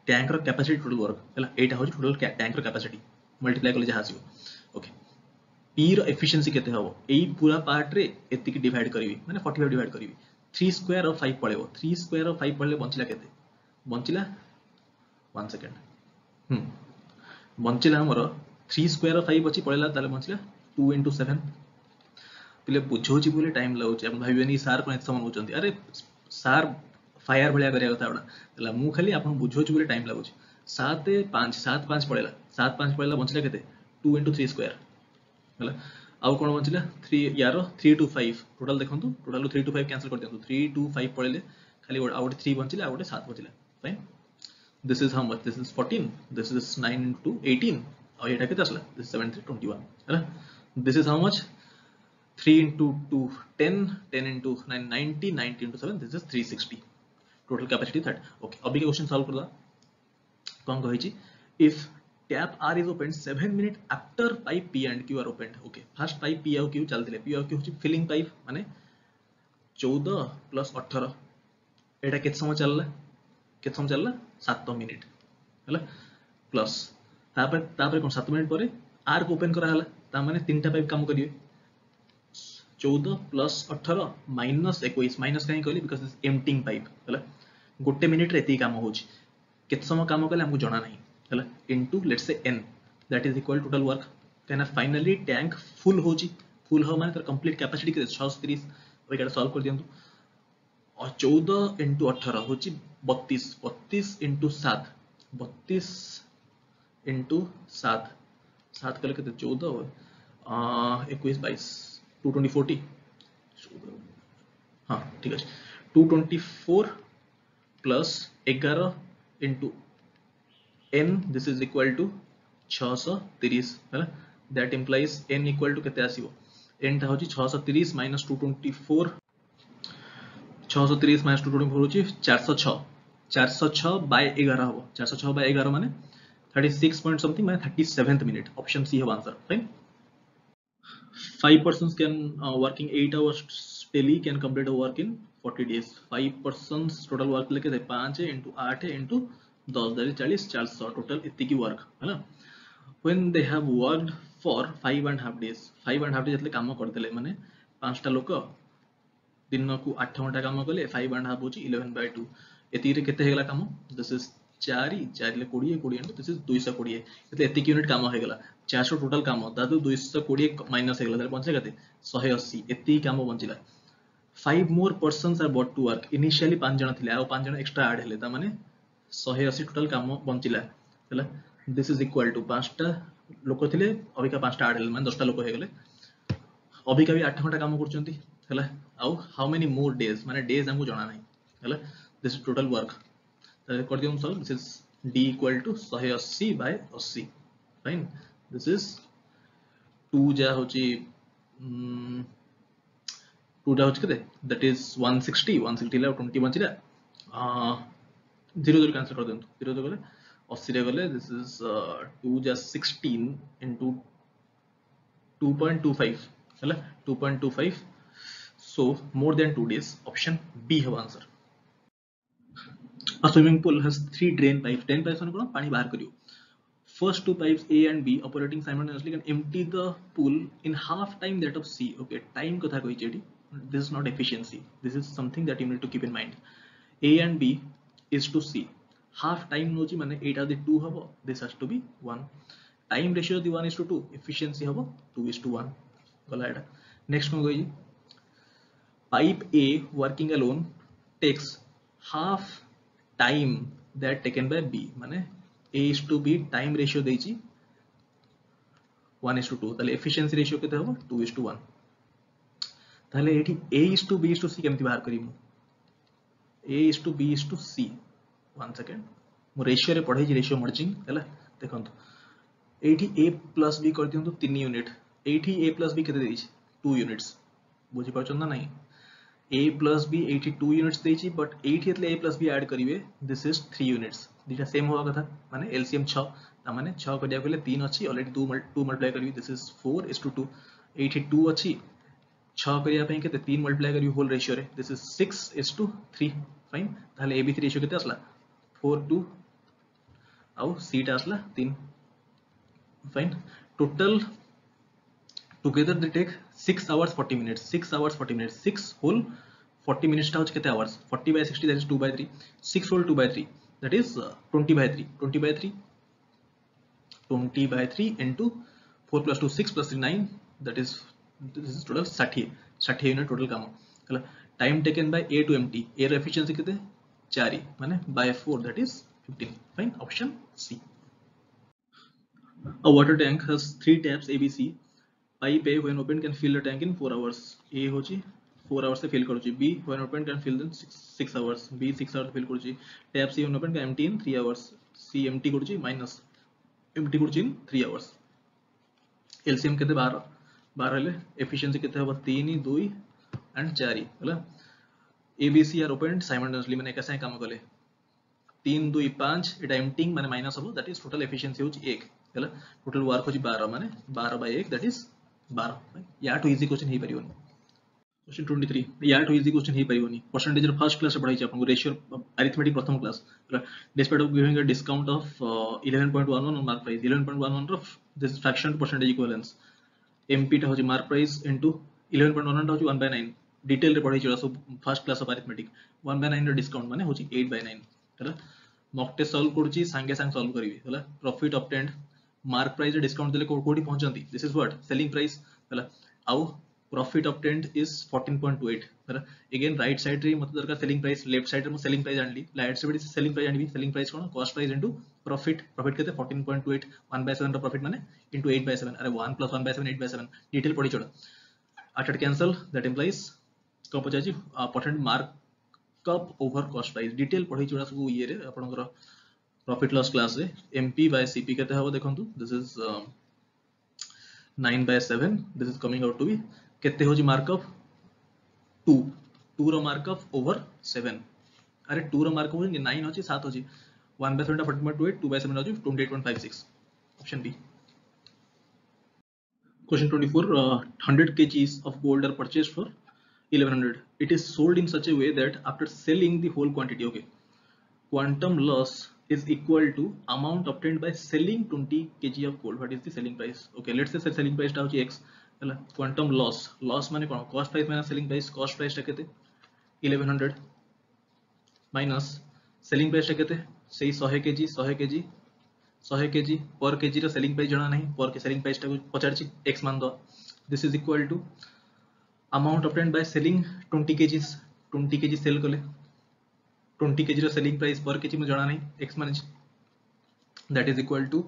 S1: टैंक रो कैपेसिटी टोटल वर्क हला एटा होची टोटल टैंक रो कैपेसिटी मल्टीप्लाई करले जहा आसीबो ओके P रो एफिशिएंसी केते हबो एई पूरा पार्ट रे एत्ती की डिवाइड करिवि माने 45 डिवाइड करिवि 3 स्क्वायर और 5 पळेबो 3 स्क्वायर और 5 पळले बंचिला केते बंचिला 1 सेकंड बंचिला हमरो 3 स्क्वायर और 5 अछि पळेला ताले बंचिला 2 into 7 पिले बुझौची बोले टाइम लागुची आपण भाबिबेनी सार कोन एत समय होचंती अरे सार फायर भलिया करिया कथा बडा तला मु खाली आपण बुझौची बोले टाइम लागुची 7 5 पळेला 7 5 पळेला बंचला केते 2 * 3 स्क्वायर हला आउ कोन बंचला 3 यारो 3 to 5 टोटल देखंतु टोटल 3 to 5 कैंसिल कर दियंतु 3 to 5 पळेले खाली आउट 3 बंचले आउट 7 बंचले fine this is how much this is 14 this is 9 into 18 और ये केते असला this is 7 3 21 हला this is how much 3 into 2 10 10 into 9 90 90 into 7 this is 360 total capacity that okay अभी के क्वेश्चन सॉल्व करदा कौन कहि छी if tap R is opened 7 minutes after pipe P and Q are opened okay first pipe P और Q चलथिले P और Q होची filling pipe माने 14 plus 18 एटा केत समय चलला 7 मिनिट हला प्लस तापर कोन 7 मिनिट परे आर को ओपन करा हला ता माने तीनटा पाइप काम करिवे 14 प्लस 18 माइनस 21 माइनस काहे कहली बिकॉज़ दिस एम्प्टिंग पाइप हला गोटे मिनिट रे एती काम होची केत समय काम कले हमको जणा नहीं हला into let's say n that is equal total work then finally tank full होची फुल हो माने तर कंप्लीट कैपेसिटी के 630 ओइका सॉल्व कर दियंतु और 14 into 18 होची 32 32 into 7 32 into 7 7 कले केते 14 21 22 220 40 हाँ ठीक है 224 plus 11 into n this is equal to 630 है ना that implies n equal to केते आसीबो n ता होची 630 minus 224 630 minus 224 होची 406 406 by 11 हो 406 by 11 माने 36 point something माने 37th minute option C है answer fine 5 persons can working 8 hours daily can complete a work in 40 days 5 persons total work लेके थे 5 into 8 into 10 that is 40 400 total इतनी की work है ना when they have worked for 5.5 days 5.5 days जतले काम करते ले माने 5टा लोक दिन को 8 घंटा काम कले 5.5 होची 11/2 एती रे केते हेगला काम दिस इज 4 4 ले 20 20 into दिस इज 220 एतले एती यूनिट काम हेगला 400 टोटल काम दादु 220 माइनस हेगला ताले बंचे कते 180 एती काम बंचिला 5 more persons are brought to work initially 5 जण थिले आ 5 जण एक्स्ट्रा ऐड हेले ता माने 180 टोटल काम बंचिला हला दिस इज इक्वल टू 5टा लोक थिले अबिका 5टा ऐड हेले माने 10टा लोक हेगले अबिका भी 8 घंटा काम करचंती हला आउ हाउ मेनी मोर डेज माने डेज हमको जाना नहीं हला दिस इज टोटल वर्क त कर दियम solve this is d equal to 180 by 80 fine this is 2 जा होची 2 जा होची कते दैट इज 160 ला 20 बचिला 0 0 कैंसिल कर देंतु 0 0 गले 80 रे गले दिस इज 2 जा 16 into 2.25 हला 2.25 so more than 2 days option B है answer a swimming pool has 3 drain pipes माने कोन पानी बाहर करियो first two pipes A and B operating simultaneously can empty the pool in half time that of C okay time कथा कहि JD this is not efficiency this is something that you need to keep in mind A and B is to C half time नोची माने 8 आदि 2 हबो this has to be 1 time ratio the 1:2 efficiency हबो 2:1 गला एटा next को गई pipe A working alone takes half time that taken by B माने A is to B time ratio देइची 1:2 ताले efficiency ratio केते हबो 2:1 ताले एठी A is to B is to C केमति बाहर करिमु A is to B is to C 1 second मो ratio रे पढै जी रेशियो मर्जिंग हैला देखंतु एठी A plus B कर दियंतु 3 यूनिट एठी A plus B केते देइची 2 यूनिट्स बुझि परछन ना नहीं A plus B 82 units देइची बट 8 एतले A plus B ऐड करिवे दिस इज 3 यूनिट्स दिटा सेम होवा कथा माने LCM 6 ता माने 6 करिया गेले 3 अछि ऑलरेडी 2 मल्टीप्लाई करिवे दिस इज 4:2 82 अछि 6 करिया पई केते 3 मल्टीप्लाई करिवे होल रेशियो रे दिस इज 6:3 फाइन ताले AB3 रेशियो केते असला 4:2 आउ C टा असला 3 fine total together they take 6 hours 40 minutes 6 hours 40 minutes 6 whole 40 minutes टा होच केते hours 40/60 that is 2/3 6 whole 2/3 that is 20/3 20/3 20/3 into 4 plus 2 6 plus 3 9 that is this is total 60 unit total काम हला time taken by A to empty A रो efficiency केते 4 माने by 4 that is 15 fine option C A water tank has 3 taps ABC. Pipe A when open can fill the tank in 4 hours. A होची 4 hours से fill करूची. B when open can fill in 6 hours. B 6 hours fill करूची. Tap C when open can empty in 3 hours. C empty करूची minus empty करूची in 3 hours. LCM केते 12 ले efficiency केते हबो 3 2 and 4 हला ABC are opened simultaneously माने एका साथे काम कले 3 2 5 एटा एम्प्टिंग माने माइनस हबो दैट इज टोटल एफिशिएंसी होची 1 हला टोटल वर्क होची 12 माने 12 bye 1 that is 12 yeah too easy question हे परियोनी question 23 yeah too easy question हे परियोनी परसेंटेज रो फर्स्ट क्लास पढाई छी आपन रेशियो अरिथमेटिक प्रथम क्लास हला despite of giving a discount of 11.11 on mark price 11.11 रो this fraction to percentage equivalence MP टा होची मार्क प्राइस इनटू 11.11 टा होची 1/9 डिटेल रे पढाई छी सब फर्स्ट क्लास ऑफ अरिथमेटिक 1/9 रो डिस्काउंट माने होची 8/9 हला मॉक टेस्ट सॉल्व करूची सांगे सांग सॉल्व करिवे हला प्रॉफिट ऑब्टेन्ड मार्क प्राइस रे डिस्काउंट देले कोडी पहुंचंती this is what selling price हला आउ प्रॉफिट ऑब्टेन्ड इज 14.28 हला अगेन राइट साइड रे मतलब दरकार सेलिंग प्राइस लेफ्ट साइड रे म सेलिंग प्राइस आनली राइट साइड रे सेलिंग प्राइस आनबी सेलिंग प्राइस कोन cost price into profit profit केते 14.28 1/7 रो प्रॉफिट माने इनटू 8/7 अरे 1 + 1/7 8/7 डिटेल पढी छोड़ 8 कैंसिल दैट इंप्लाइज को पचाची percent mark up over cost price detail पढी छोड़ा सब ये रे आपनकर प्रॉफिट लॉस क्लास रे एमपी बाय सीपी केते हबो देखंतु this is 9/7 this is coming out to be केते होजी मार्कअप 2 रो मार्कअप ओवर 7 अरे 2 रो मार्कअप होजी 9 होची 7 होची 1/7 14.28 2/7 होची 28.56 option B question 24 100 kgs of gold are purchased for 1100 it is sold in such a way that after selling the whole quantity okay quantum loss is equal to amount obtained by selling 20 kg of gold what is the selling price okay let's say selling price टा होची x हला quantum loss माने कोन cost price minus selling price cost price टा केते 1100 minus selling price टा केते सेही 100 kg per kg रो selling price जणा नहीं per के selling price टा पचारची x मान दो this is equal to amount obtained by selling 20 kg sell कले 20 kg रो selling price per kg में जणा नहीं x माने that is equal to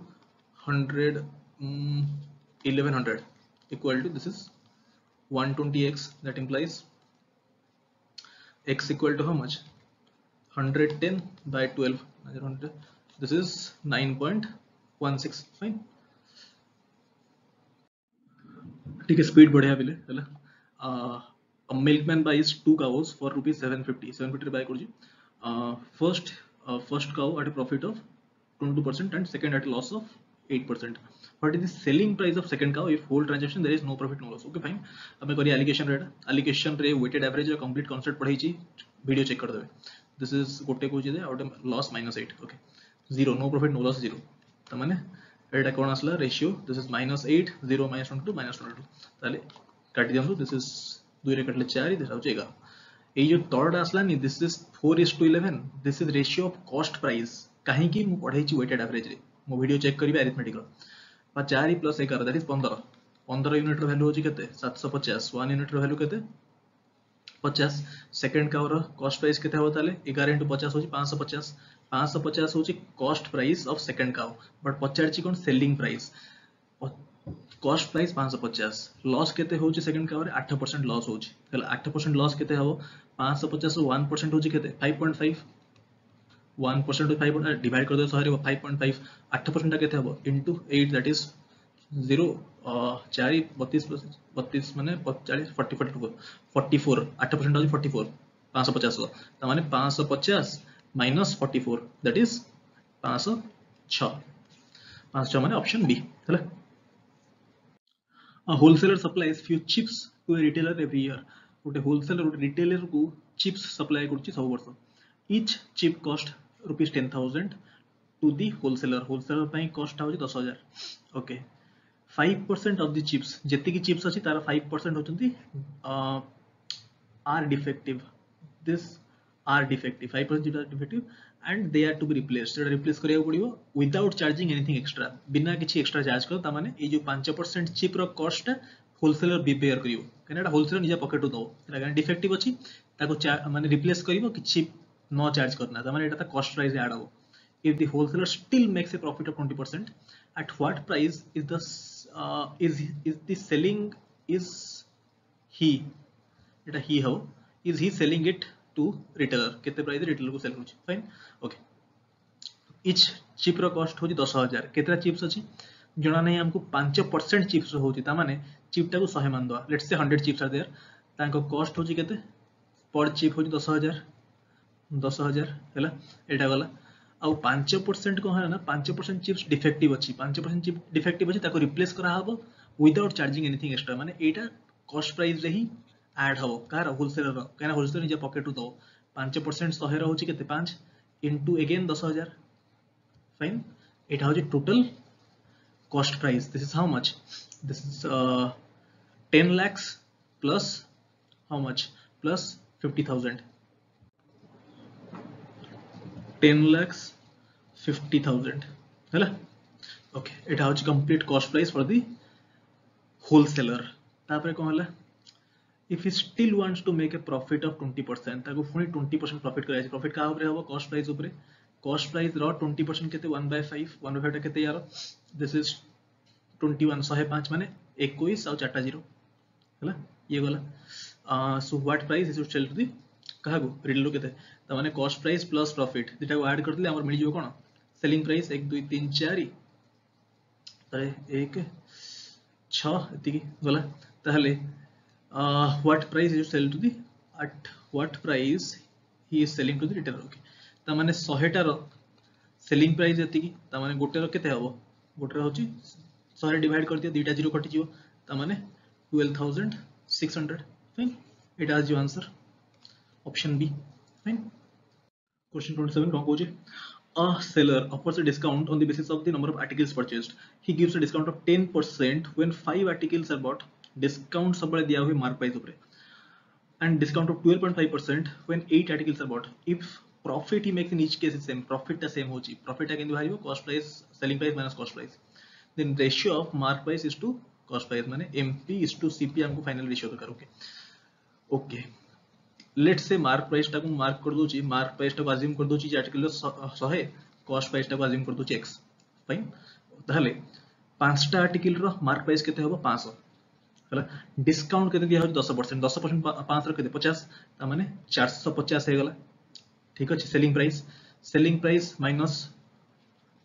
S1: 1100 equal to this is 120x that implies x equal to how much 110 by 12 this is 9.16 fine ठीक है speed बढ़िया बिले हैला a milkman buys 2 cows for rupees 750 buy करूची first cow at a profit of 22% and second at a loss of 8% what is the selling price of second cow if whole transaction there is no profit no loss okay fine अब मैं करी allocation रे weighted average रे complete concept पढ़ाई छी video check कर देबे this is गोटे को जे out loss -8 okay 0 no profit no loss 0 त माने एटा कोन आसला रेशियो दिस इज -8 0 -22 -22 ताले काटी दियंतु दिस इज 2 रे कटले 4 दिस आउच 11 ए जो थर्ड आसला नि this is 4:11 this is ratio of cost price काहे की मु पढाई छी वेटेड एवरेज रे मो वीडियो चेक करिवे अरिथमेटिक रो 4 + 11 दैट इज 15 यूनिट रो वैल्यू होची केते 750 1 यूनिट रो वैल्यू केते 50 सेकंड का और कॉस्ट प्राइस केते हो ताले 11 * 50 होची 550 होची cost price of second cow but पचारची कोन selling price cost price 550 loss केते होची सेकंड काउ रे 8% लॉस होची तले 8% लॉस केते हो 550 रो 1% होची केते 5.5 1% 5 डिवाइड कर दो सॉरी 5.5 8% केते हो इनटू 8 दैट इज 0 4 32 32 माने 40 44 8% होची 44 550 त माने 550 minus 44 that is 506 माने ऑप्शन बी हैला a wholesaler supplies few chips to a retailer every year गोटे wholesaler गोटे retailer को chips supply करछि सब वर्ष each chip cost rupees 10000 to the wholesaler पई cost होछि 10000 okay 5% of the chips जेति की chips अछि तार 5% होचंती are defective this are defective 5% are defective and they are to be replaced so replace करिया पड़िबो without charging anything extra बिना किछि extra charge कर ता माने ए जो 5% चिप रो कॉस्ट होलसेलर बी बेयर करियो कने एटा होलसेलर निजा पॉकेट दो एटा गान डिफेक्टिव अछि ताको माने रिप्लेस करिवो किछि न चार्ज करना त माने एटा त कॉस्ट प्राइस ऐड हो if the wholesaler still makes a profit of 20% at what price is the is the selling is he eta he how is he selling it to retailer kete price retailer को sell होची fine okay each chip रो cost होची 10000 केतरा chips अछि जणा नै हमको 5% chips होची ता माने chip टा को 100 मान दवा let's say 100 chips are there ताको cost होची केते per chip होची 10000 हैला एटा गला आउ 5% को है ना 5% चिप्स डिफेक्टिव अछि 5% चिप डिफेक्टिव अछि ताको रिप्लेस करा हबो विदाउट चार्जिंग एनीथिंग एक्स्ट्रा माने एटा कॉस्ट प्राइस रे ही ऐड हबो कार होलसेलर रो काना होलसेलर निजे पॉकेट रो दो 5% 100 रो होची केते 5 इनटू अगेन 10000 फाइन एटा होची total cost price this is how much this is 10 lakhs plus how much plus 50000 10 lakhs 50,000 है ओके एटा होची complete cost price for the wholesaler तापर कोन हला if he still wants to make a profit of 20% ताको फुनी 20% profit कराय छै profit का ऊपर होबो कॉस्ट प्राइस रो 20% केते 1/5 1/5 टा केते यार दिस इज 21 105 माने 21 और 4 0 हला ये गला so what price is sell to the कहागो रिटेलर केते त माने कॉस्ट प्राइस प्लस प्रॉफिट दिटा को ऐड करले हमर मिल जिवो कोन सेलिंग प्राइस 1 2 3 4 अरे 1 6 एति गला ताहले what price is sell to the at what price he is selling to the retailer okay त माने 100 टा रो सेलिंग प्राइस एति त माने गोटे रो केते हबो गोटे रो होची 100 डिवाइड कर दियो दुटा जीरो कटि जिवो त माने 12600 फाइन इट आज your answer option B fine question 27 कौन cosy a seller offers a discount on the basis of the number of articles purchased he gives a discount of 10% when 5 articles are bought discount सबले दिया हुए mark price ऊपर and discount of 12.5% when 8 articles are bought if profit he makes in each case is same profit ता same होची profit ता केंदी बाहरिबो cost price selling price minus cost price then ratio of mark price is to cost price माने MP is to CP हमको final ratio दरकार okay okay let's say mark price टा को mark कर दोची mark price टा को assume कर दोची article 100 cost price टा को अज्यूम कर दोची x फाइन ताहले पांचटा आर्टिकल रो मार्क प्राइस केते होबो 500 हला डिस्काउंट केते दिया हो 10% 10% 5 रो केते 50 ता माने 450 हे गला ठीक अछि selling price minus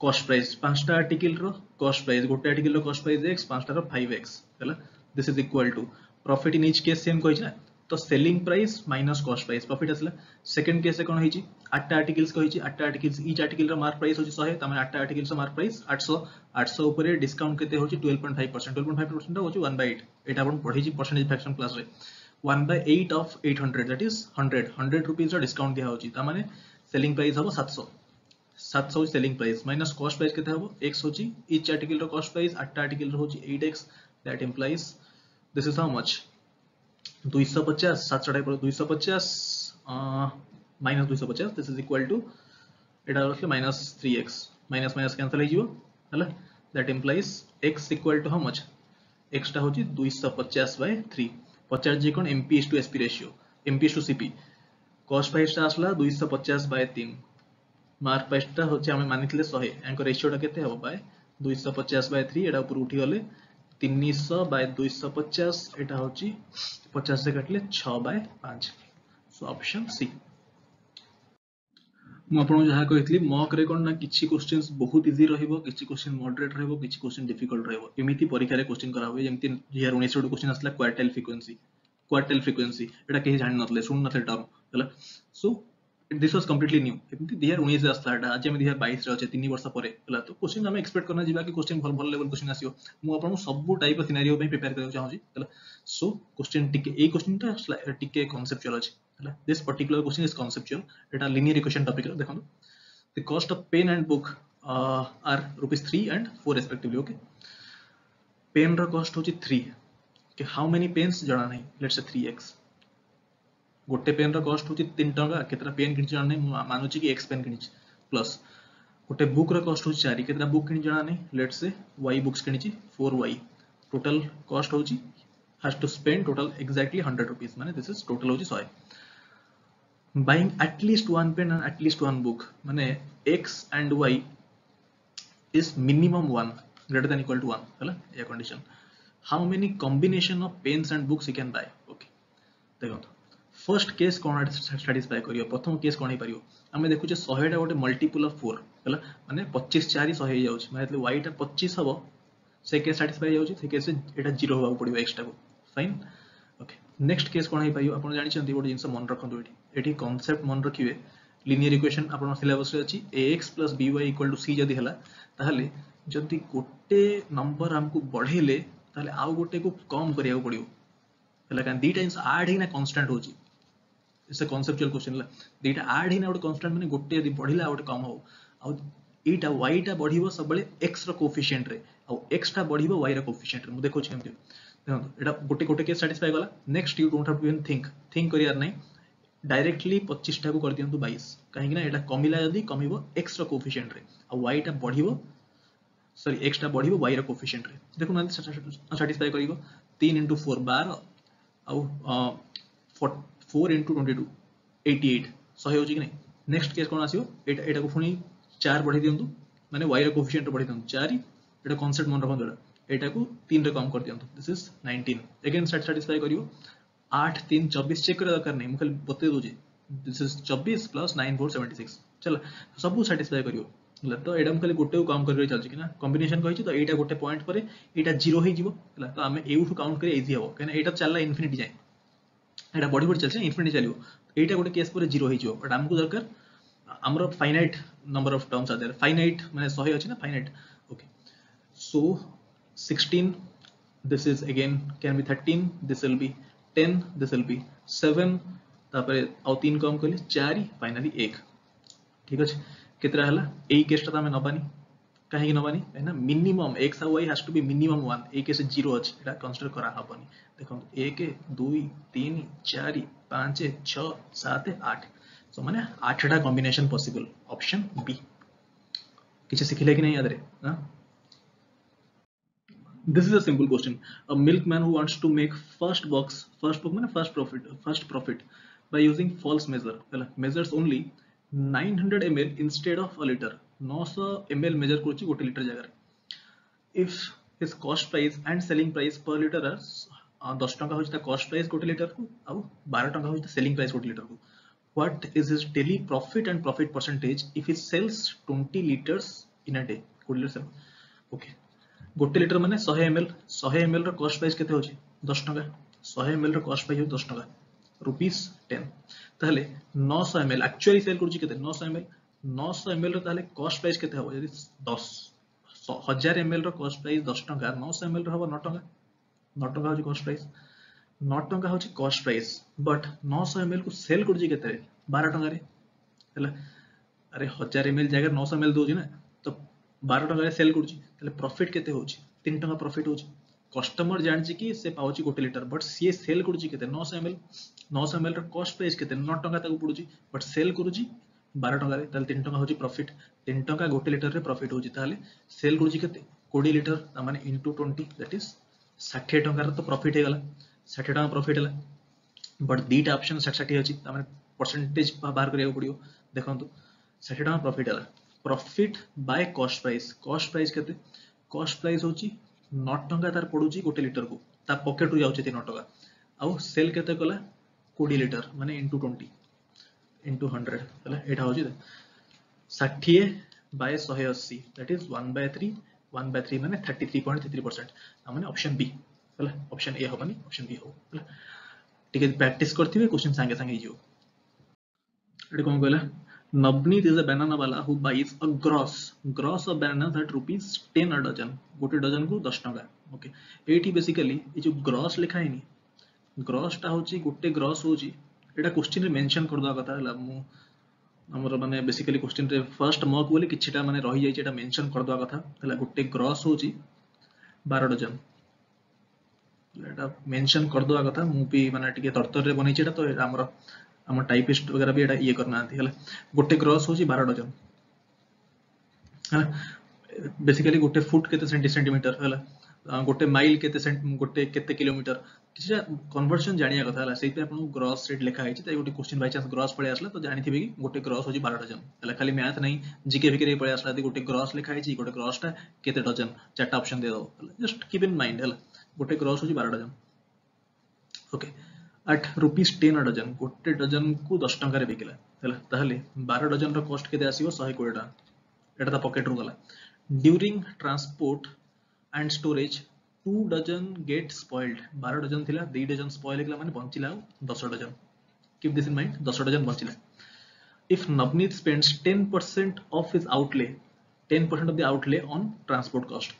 S1: cost price पांचटा आर्टिकल रो कॉस्ट प्राइस गोटे आर्टिकल रो कॉस्ट प्राइस x पांचटा रो 5x हला this is equal to profit in each case same कहि ना तो selling price minus cost price profit असला सेकंड केस से कोन होई छी 8 आर्टिकल्स कहि छी 8 आर्टिकल्स ईच आर्टिकल रो मार्क प्राइस होची 100 त माने 8 आर्टिकल्स रो मार्क प्राइस 800 ऊपर डिस्काउंट केते होची 12.5% 12.5% होची 1/8 एटा आपण पढी छी परसेंटेज फ्रैक्शन क्लास रे 1/8 ऑफ 800 दैट इज 100 रुपीस रो डिस्काउंट दिया होची त माने सेलिंग प्राइस होबो 700 selling price minus cost price केते होबो x होची ईच आर्टिकल रो कॉस्ट प्राइस 8 आर्टिकल रो होची 8x that implies this is how much 250 700 type 250 minus 250 this is equal to एटा रखले minus 3x minus minus cancel हो जिवो हला that implies x equal to how much x टा होची 250/3 50 जे कोन mp is to sp ratio mp is to cp cost price टा आसला 250/3 मार्क प्राइस टा होची हम मानितले 100 एंको रेशियो टा केते हबो बाय 250/3 एटा ऊपर उठी गले 300/250 एटा होची 50 से कटले 6/5 सो ऑप्शन सी मु आपन जहा कहितली मॉक रे कोन ना किछि क्वेश्चंस बहुत इजी रहइबो किछि क्वेश्चन मॉडरेट रहइबो किछि क्वेश्चन डिफिकल्ट रहइबो एमिति परीक्षा रे क्वेश्चन करा होय जेमति 2019 रो क्वेश्चन असला क्वार्टाइल फ्रीक्वेंसी एटा केहि जानि नतले सुन नतले टर्म हला so this was completely new एमिति 2019 रे असला एटा आज हम 2022 रे अछि 3 वर्ष परे हला तो क्वेश्चन हम एक्सपेक्ट करना जिबा कि क्वेश्चन भल लेवल क्वेश्चन आसीओ मु आपन सब टाइप ऑफ सिनेरियो पे प्रिपेयर करय चाहू छी हला सो क्वेश्चन टिके ए क्वेश्चन टा टिके कांसेप्चुअल अछि हला this particular question is conceptual एटा लिनियर इक्वेशन टॉपिक रे देखो the cost of pen and book are ₹3 and 4 respectively okay pen रो कॉस्ट होची 3 कि हाउ मेनी पेन्स जणा नहीं लेट्स से 3x गोटे पेन रो कॉस्ट होची 3 टका केतरा पेन किनि जणा नहीं मानु छी कि x पेन किनि प्लस गोटे बुक रो कॉस्ट होची 4 केतरा बुक किनि जणा नहीं लेट्स से y बुक्स किनि छी 4y टोटल कॉस्ट होची has to spend total exactly 100 rupees माने this is total होची 100. Buying at least one pen and at least one book माने x and y is minimum 1 greater than equal to 1 हैला ये condition. How many combination of pens and books you can buy? Okay देखो first case कोन satisfy करियो प्रथम case कोन हे परियो हमें देखु जे 100 टा गोटे मल्टीपल ऑफ 4 हैला माने 25 4 100 हे जाउछ माने y टा 25 हबो से केस सैटिस्फाई जाउछ से केस एटा 0 होबा पड़ियो x टा को फाइन ओके नेक्स्ट केस कोन हे परियो आपण जानि छथि गोटे जिंस मन रखंतु एठी कांसेप्ट मन रखिवे लिनियर इक्वेशन आपण सिलेबस रे अछि ax + by = c जदी हला ताहले जदी गोटे नंबर हमकु बढ़ेले ताहले आउ गोटे को कम करिया पड़ियो हला का दी टाइम्स ऐड हिना कांस्टेंट होची इट्स अ कांसेप्चुअल क्वेश्चन ला दीटा ऐड हिना गोटे कांस्टेंट माने गोटे यदि बढ़िला गोटे कम हो आ एटा y टा बढ़िबो सब बेले x रो कोएफिशिएंट रे आ x टा बढ़िबो y रो कोएफिशिएंट रे मु देखो छी हमते देखो एटा गोटे गोटे केस सैटिस्फाई गला next you don't have to even think करियार नै डायरेक्टली 25 टा को कर दियंतु 22 काहे कि ना एटा कमिला यदि कमिबो x रो कोएफिशिएंट रे आ y टा बढ़िबो सॉरी x टा बढ़िबो y रो कोएफिशिएंट रे देखो ना सैटिस्फाई करिबो 3 * 4 12 आ 4 into 22 88 100 होची कि नहीं नेक्स्ट केस कोन आसीबो एटा एटा को फुनी 4 बढ़ी दियंतु माने y रो कोएफिशिएंट बढ़ी दियंतु 4 एटा कांसेप्ट मन रखन एटा एटा को 3 रे कम कर दियंतु दिस इज 19 अगेन सैटिस्फाई करियो 8 3 24 चेक करे दरकार नहीं मु खाली बते दोजे दिस इज 24 + 9 4 76 चला सब सैटिस्फाई करियो हला तो एडम खाली गोटे को काम कर चलछि कि ना कॉम्बिनेशन कहि तो एटा गोटे पॉइंट पर एटा 0 हे जिवो हला तो हमें एउठु काउंट करे इजी हो कने एटा चलला इंफिनिटी जाय एटा बॉडी बॉडी चलছে इंफिनिटी चलियो एटा गोटे केस पर 0 हे जिवो बट हमको दरकार हमरो finite number of terms are there finite माने 100 अछि ना finite okay so 16 this is again can be 13 this will be 10 this will be 7 तापर आ 3 कम करली 4 फाइनली 1 ठीक अछि केतरा हला एई केसटा त हमें नबानी काहे कि नबानी है ना मिनिमम x और y has to be minimum 1 ए केस 0 अछि एटा कंसीडर करा हबनी देखो 1 2 3 4 5 6 7 8 सो माने 8 टा कॉम्बिनेशन पॉसिबल ऑप्शन बी किछ सिखिले कि नहीं याद रे हां this is a simple question a milkman who wants to make first book माने first profit by using false measure हला measures only 900 ml instead of a liter 900 ml measure करूची गोटे लीटर जगह if his cost price and selling price per liter are 10 टंका होची ता cost price गोटे litre को आ 12 टंका होची ता selling price गोटे लीटर को what is his daily profit and profit percentage if he sells 20 liters in a day गोटे लीटर सेल ओके गोटे लीटर माने 100 ml रो cost price केते होची 10 टंका 100 ml रो cost price 10 टंका रुपीस 10 ताहले 900 ml एक्चुअली सेल करूची केते 900 ml रो ताहले कॉस्ट प्राइस केते हो यदि 10 1000 ml रो कॉस्ट प्राइस 10 टंका 900 ml रो हो 9 टंका 9 टंका होची कॉस्ट प्राइस 9 टंका होची कॉस्ट प्राइस बट 900 ml को सेल करूची केते 12 टंका रे हला अरे 1000 ml जगह 900 ml दोजी ना तो 12 टंका रे सेल करूची ताहले प्रॉफिट केते होची 3 टंका प्रॉफिट होची कस्टमर जानछि कि से पाउची गोटे लीटर बट सी सेल करूची केते 900 ml रो कॉस्ट प्राइस केते 9 टंका ताको पडुची बट सेल करूची 12 टंका रे ताले 3 टंका होची प्रॉफिट 3 टंका गोटे लीटर रे प्रॉफिट होची ताले सेल करूची केते 20 लीटर ता माने इनटू 20 दैट इज 60 टंका रे तो प्रॉफिट हे गला 60 टंका प्रॉफिट हला बट दीटा ऑप्शन 60 अछि ता माने परसेंटेज बाहर करिया पडियो देखंतु 60 टंका प्रॉफिट हला प्रॉफिट बाय कॉस्ट प्राइस केते कॉस्ट प्राइस होची 9 टंका तार पडुची गोटे लीटर को ता पॉकेट रु जाउची 3 टंका आउ सेल केते कला 20 लीटर माने इनटू 20 इनटू 100 हला एटा होची 60 बाय 180 दैट इज 1/3 माने 33.33% माने ऑप्शन बी हला ऑप्शन ए होबनी ऑप्शन बी हो हला ठीक है प्रैक्टिस करथिबे क्वेश्चन संगे संगे हिजो एटा कोन कहला Navneet is a banana wala who buys a gross of bananas at rupees 10 a dozen गोटे डजन को 10 टंका ओके एठी बेसिकली ए जो ग्रॉस लिखा है नी ग्रॉस टा होची गोटे ग्रॉस होची एटा क्वेश्चन रे मेंशन कर दवा कथा हला मु हमर माने बेसिकली क्वेश्चन रे फर्स्ट मॉक बोली किछटा माने रहि जाई एटा मेंशन कर दवा कथा हला गोटे ग्रॉस होची 12 डजन एटा मेंशन कर दवा कथा मु भी माने टिके तरतर रे बनै छेटा तो हमर हम टाइपिस्ट वगैरह भी एटा ये करना आती है गोटे ग्रॉस होची 12 डजन है बेसिकली गोटे फुट केते सेंटीमीटर हला गोटे माइल केते किलोमीटर किसी कन्वर्जन जानिया कथा है से आपको ग्रॉस रेट लिखा है गोटे क्वेश्चन बाय चांस ग्रॉस पड़े आसला तो जानिथिबे कि गोटे ग्रॉस होची 12 डजन हला खाली मैथ नहीं जीके फिके पड़े आसला गोटे ग्रॉस लिखा है गोटे ग्रॉसटा केते डजन चारटा ऑप्शन दे दो जस्ट कीप इन माइंड हला गोटे ग्रॉस होची 12 dozen okay at ₹10 a dozen गोटे डजन को 10 टंका रे बिकला हला ताहले 12 डजन रो कॉस्ट केते आसीबो 120 टका एटा ता पॉकेट रू गला during transport and storage 2 dozen get spoiled 12 dozen थिला 2 डजन स्पॉइल हेकला माने बंचिला 10 dozen keep this in mind 10 dozen बंचिला if Navneet spends 10% of his outlay 10% of the outlay on transport cost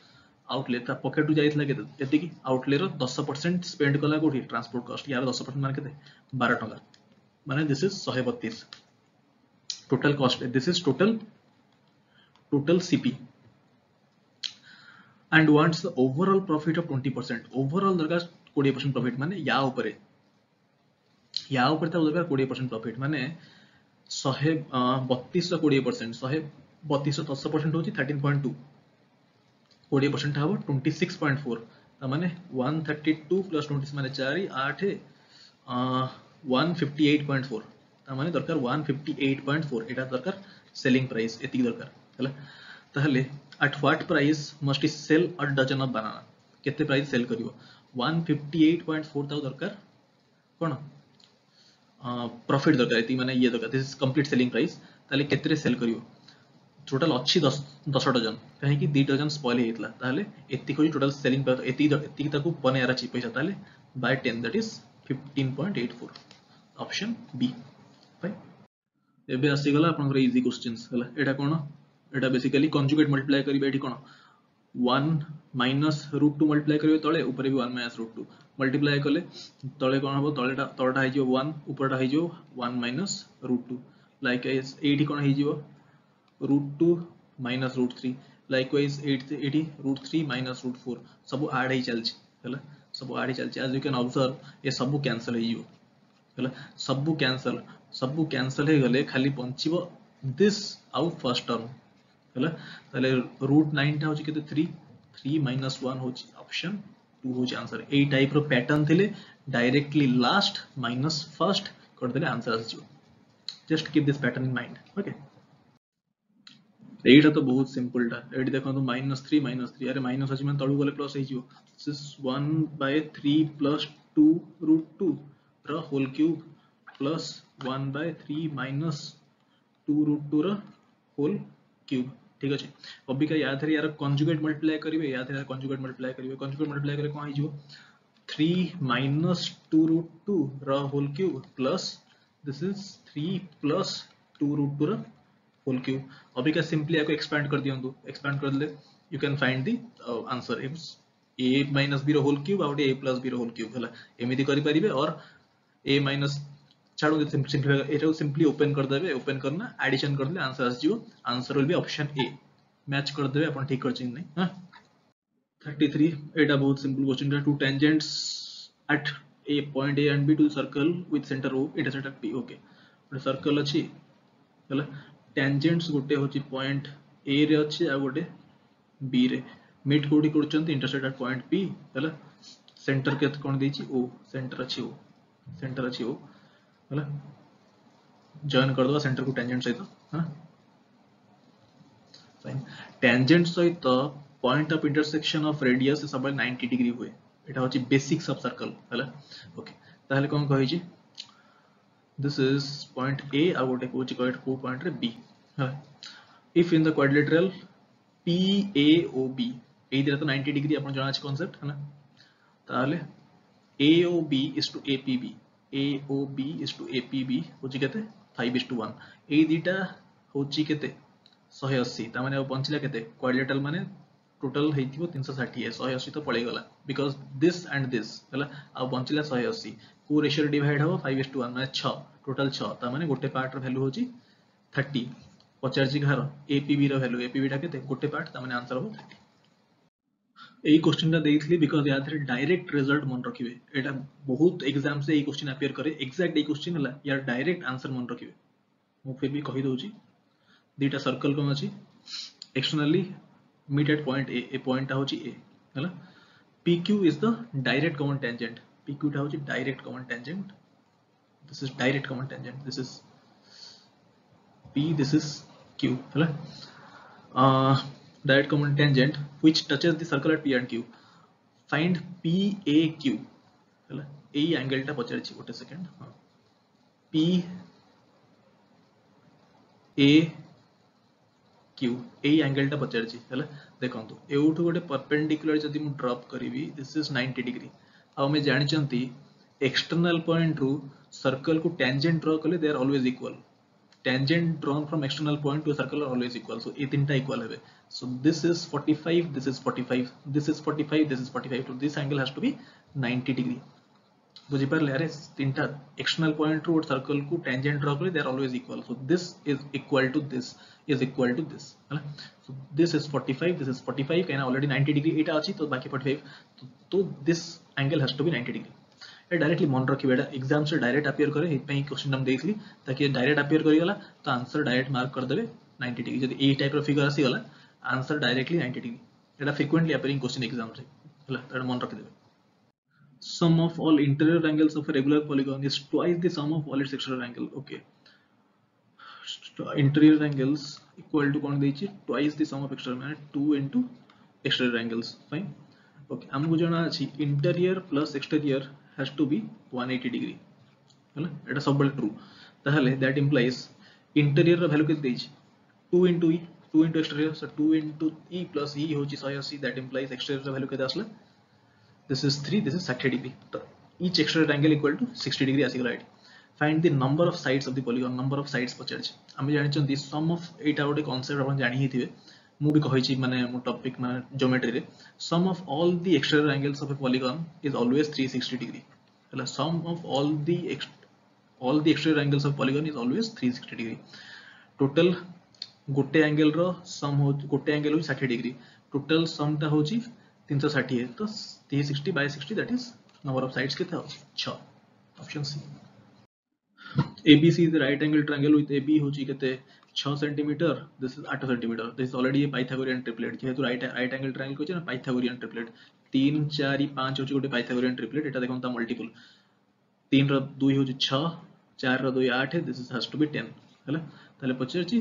S1: outlay ता पॉकेट रू जाइतला केते एति की आउटले रो 10% स्पेंड कला कोठी ट्रांसपोर्ट कॉस्ट यार 10% माने केते 12 टका माने this is 132 total cost this is total CP and wants the overall profit of 20% overall दरकार 20% प्रॉफिट माने या ऊपर ता दरकार 20% प्रॉफिट माने 132 रो 20% 132 रो 10% होची 13.2 20% हबो 26.4 ता माने 132 प्लस 20 माने 4 8 158.4 ता माने दरकार 158.4 एटा दरकार सेलिंग प्राइस एति दरकार हला ताहले at what price must he sell a dozen of banana केते प्राइस सेल करिवो 158.4 ता दरकार कोन प्रॉफिट दरकार एति माने ये दरकार this is complete selling price ताले केते रे सेल करिवो टोटल अच्छी 10 डजन कहीं कि 2 डजन स्पॉइल हेतला ताले एति कोई टोटल सेलिंग प्राइस एति ताकू बने यार छी पैसा ताले by 10 that is 15.84 option B fine एबे आसी गला आपन इजी क्वेश्चंस हला एटा कोन एटा बेसिकली कंजुगेट मल्टीप्लाई करिवे एठी कोन 1 माइनस √2 मल्टीप्लाई करिवे तळे ऊपर भी 1 माइनस √2 मल्टीप्लाई कले तळे कोन हबो तळटा हे जो 1 ऊपरटा हे जो 1 माइनस √2 लाइक एठी कोन हे जो √2 माइनस √3 लाइकवाइज एठी √3 माइनस √4 सब ऐड हे चलछि हला सब ऐड हे चलछि एज यू कैन ऑब्जर्व ये सब कैंसिल हे जो हला सब कैंसिल हे गले खाली बंचिबो दिस आउट फर्स्ट टर्म हला ताले √9 टा होची केते 3 माइनस 1 होची ऑप्शन 2 होची आंसर ए टाइप रो पैटर्न थिले डायरेक्टली लास्ट माइनस फर्स्ट कर देले आंसर आसी just keep this pattern in mind okay एटा तो बहुत सिंपल टा एडी देखो तो -3 अरे माइनस अछि मन तळु गले प्लस हे जिवो दिस इज 1/3 प्लस 2 √2 रो होल क्यूब प्लस 1/3 माइनस 2 √2 रो होल क्यूब ठीक अछि अबिका याद है यार कंजुगेट मल्टीप्लाई करिवे याद है कंजुगेट मल्टीप्लाई करे कोन हिजो 3 माइनस 2 √2 रो whole cube plus this is 3 plus 2 √2 रो होल क्यूब अबिका सिंपली आको एक्सपेंड कर दियंतु एक्सपेंड कर ले you can find the answer is a minus b रो होल क्यूब और a प्लस b रो होल क्यूब हला एमिति करि परिबे और a माइनस छाड़ो सिंपलीफाई एटा सिंपली ओपन कर देबे ओपन करना एडिशन कर ले आंसर आस जिवो answer will be option A match कर देबे अपन ठीक कर छिन नै हां 33 एटा बहुत simple question two tangents at a point A and B to circle with centre O intersect at P okay गोटे सर्कल अछि हला टेंजेंट्स गोटे होची पॉइंट ए रे अछि आ गोटे बी रे मिड कोडी करछंती इंटरसेक्ट एट पॉइंट पी हला सेंटर के कोन देछि ओ सेंटर अछि ओ हला जॉइन कर दो सेंटर को टेंजेंट सहित हां फाइन टेंजेंट सहित point of intersection of radius सब 90 डिग्री हुए एटा होची बेसिक्स ऑफ सर्कल हला ओके ताहले कोन कहि छी दिस इज पॉइंट ए आ गोटे को पॉइंट रे बी हां if in the quadrilateral PAOB ए दिरा तो 90 डिग्री अपन जाना छै कांसेप्ट है ना ताहले AOB is to APB AOB is to APB होची केते 5:1 ए दीटा होची केते 180 ता माने पंचला केते क्वाड्रिलेटरल माने टोटल हेतिबो 360 180 तो पळे गला बिकॉज़ दिस एंड दिस हला आ पंचला 180 को रेशियो डिवाइड हो 5:1 माने 6 टोटल 6 ता माने गोटे पार्ट रो वैल्यू होची 30 पचारजी घर APB रो वैल्यू APB टा केते गोटे पार्ट ता माने आंसर हो 30 एई क्वेश्चन टा देइथली बिकॉज़ याद रे डायरेक्ट रिजल्ट मन रखिबे एटा बहुत एग्जाम से एई क्वेश्चन अपियर करे एग्जैक्ट एई क्वेश्चन हला यार डायरेक्ट आंसर मन रखिबे मु फिर भी कहि दोची दीटा सर्कल कोन अछि externally meet at point A point टा होची ए हला PQ is the direct common tangent PQ टा होची direct common tangent, this is direct common tangent, this is P, this is Q ହେଲା direct common tangent which touches the circle at P and Q, find PAQ ହେଲା एई angle टा पचारछि गोटे second हां PAQ एई angle टा पचारछि ହେଲା देखंतु एउठु गोटे perpendicular जदि मु ड्रॉप करिवि दिस इज 90 डिग्री आ हम जानिचंती एक्सटर्नल पॉइंट रु सर्कल को टेंजेंट ड्रॉ कले they are always equal, tangent drawn from external point to a circle are always equal, so ये तीनटा equal है, so this is 45, this is 45, this is 45, this is 45, so this angle has to be 90 degree बुझी पारले अरे तीनटा external point रो circle को tangent draw करे they are always equal, so this is equal to this is equal to this है ना, so this is 45, this is 45 कहना already 90 degree एटा अछि तो बाकी 45 तो this angle has to be 90 degree ये डायरेक्टली मन रखिबे, एटा एग्जाम से डायरेक्ट अपीयर करे हे पई क्वेश्चन हम देखली ताकि डायरेक्ट अपीयर करि गला तो आंसर डायरेक्ट मार्क कर देबे 90 डिग्री, जदि ए टाइप रो फिगर आसी गला आंसर डायरेक्टली 90 डिग्री, एटा फ्रीक्वेंटली अपीयरिंग क्वेश्चन एग्जाम से हला एटा मन रखि देबे। Sum of all interior angles of a regular polygon is twice the sum of all its exterior angle, okay interior angles equal to कोन देछि twice the sum of exterior माने 2 into exterior angles, fine okay हमहु जाना अछि interior plus exterior has to be 180 degree हैला एटा सब bell true, ताहले दैट इंप्लाइज इंटीरियर रो वैल्यू के देछि 2 into e 2 into exterior, so 2 into e plus e होछि 180, दैट इंप्लाइज एक्सटीरियर रो वैल्यू के आसला this is 3, this is 60 degree, तो each exterior angle equal to 60 degree आसी गला एटी, find the number of sides of the polygon, number of sides पचारछि हम जानि छथि सम ऑफ एटा गोटे कांसेप्ट अपन जानि हिथिबे मु भी कहिछि माने मो टॉपिक माने ज्योमेट्री रे sum of all the exterior angles of a polygon is always 360 degree हैला, sum of all the exterior angles of polygon is always 360 degree, total गोटे एंगल रो सम हो गोटे एंगल हो 60 डिग्री, टोटल सम ता होछि 360 है तो 360 by 60 that is number of sides केता हो 6, option C. ABC is the right angle triangle with AB होची केते 6 cm, this is 8 cm, this is already a Pythagorean triplet, जेहेतु right angle triangle कोचे ना Pythagorean triplet 3 4 5 होची गोटे Pythagorean triplet, एटा देखन ता मल्टीपल 3 रो 2 होची 6 4 रो 2 8 है, this is has to be 10 हैला, ताले पछरची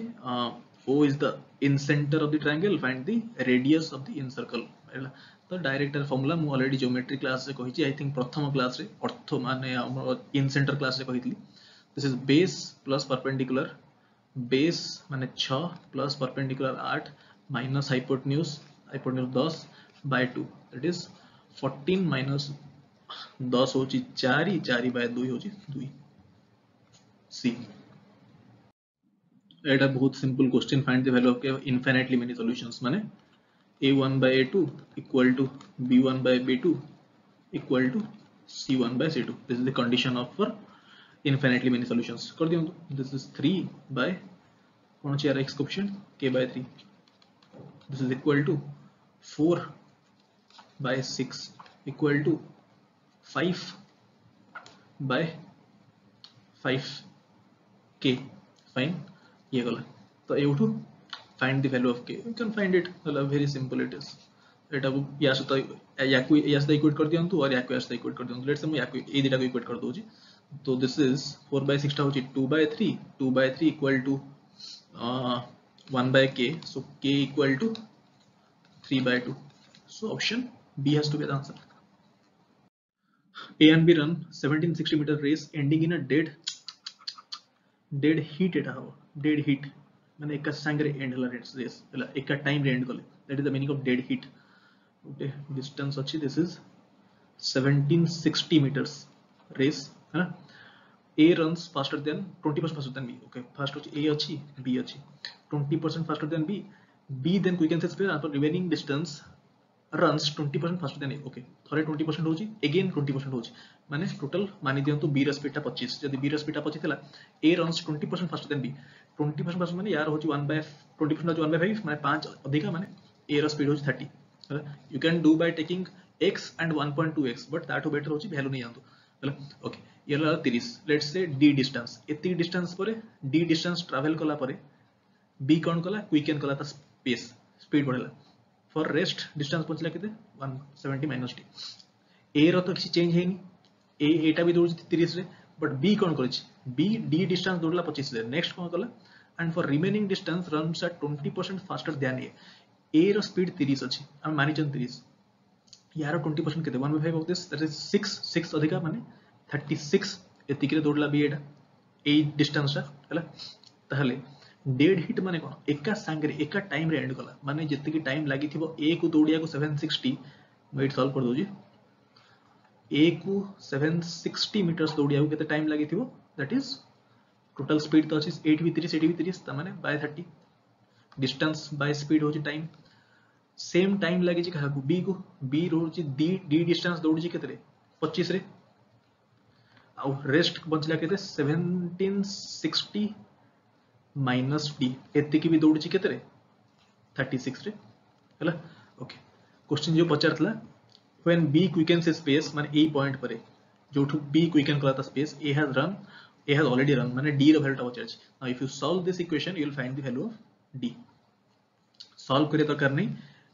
S1: O is the in center of the triangle, find the radius of the incircle हैला, तो डायरेक्टर फार्मूला मु ऑलरेडी ज्योमेट्री क्लास रे कहिची, आई थिंक प्रथम क्लास रे ऑर्थो माने इन सेंटर क्लास रे कहितली, this is base plus perpendicular, base माने 6 plus perpendicular 8 minus hypotenuse 10 by 2, that is 14 minus 10 होची 4 4 by 2 होची 2 C। एटा बहुत simple question, find the value of infinitely many solutions माने a1 by a2 equal to b1 by b2 equal to c1 by c2, this is the condition of for infinitely many solutions कर दियो, this is 3 by कौन सी x coefficient k by 3, this is equal to 4 by 6 equal to 5 by 5 k, fine ये गला तो एउठू find the value of k, you can find it, मतलब very simple it is, एटा को या सता इक्वेट कर दियंतु और याको यासता इक्वेट कर दियंतु, लेट्स से मु याको ए दिटा को इक्वेट कर दोजी, तो दिस इज 4 by 6 टा होची 2 by 3 equal to 1 by k, so k equal to 3 by 2, so option B has to be the answer। A and B run 1760 meter race ending in a dead heat, एटा हो dead heat माने एक संगे and हला race हला एक time रे and कले, that is the meaning of dead heat, okay distance अछि दिस इज 1760 meters रेस है ना, A runs faster than 20% faster than B, okay first अछि A अछि B अछि 20% faster than B then quickens its speed after remaining distance runs 20% faster than A, okay थरे 20% होची again 20% होची माने total मानि दियंतु B रा स्पीड ता 25, जदि B रा स्पीड ता 25 थिला A runs 20% faster than B, 20% faster माने यार होची 1 by 20% होची 1 by 5 माने 5 अधिका माने A रा स्पीड होची 30, you can do by taking x and 1.2x but that better होची वैल्यू नहीं जानतो हला, ओके ये ला 30, लेट्स से D डिस्टेंस, एती डिस्टेंस परे D डिस्टेंस ट्रैवल कला परे B कोन कला क्विकन कला ता स्पेस स्पीड बढ़ला, फॉर रेस्ट डिस्टेंस पहुंचला केते 170 माइनस t, A रो तो किसी चेंज हेनी ए एटा भी दौड़ 30 रे बट बी कौन कर बी डी डिस्टेंस दौड़ला 25 रे नेक्स्ट कौन कला and for remaining distance runs at 20% faster than A रो स्पीड 30 अछि हम मानि चन 30 यार 20% केते 1/5 ऑफ दिस दैट इज 6 अधिका माने 36 एतिक रे दौड़ला बी एटा ए डिस्टेंस हला ताहले डेड हिट माने कोन एका संगे एका टाइम रे एंड कला माने जति की टाइम लागि थिबो ए को दौड़िया को 760 मैं सॉल्व कर दोजी ए को 760 मीटर्स दौड़िया को केते टाइम लागि थिबो दैट इज टोटल स्पीड तो अछि 8 भी 30 त माने बाय 30 डिस्टेंस बाय स्पीड होची टाइम सेम टाइम लागि छी कहा को बी रोची डी डिस्टेंस दौड़ छी केते रे 25 रे आ रेस्ट बचला केते 1760 माइनस डी एति की भी दौड़ छी केते रे 36 रे हला ओके क्वेश्चन जो पचारतला when b quickens a space माने ए पॉइंट परे जोठु b quicken कला था space a has already run माने d रो वैल्यू टा पचार छी now if you solve this equation you will find the value of d solve करे तो करनी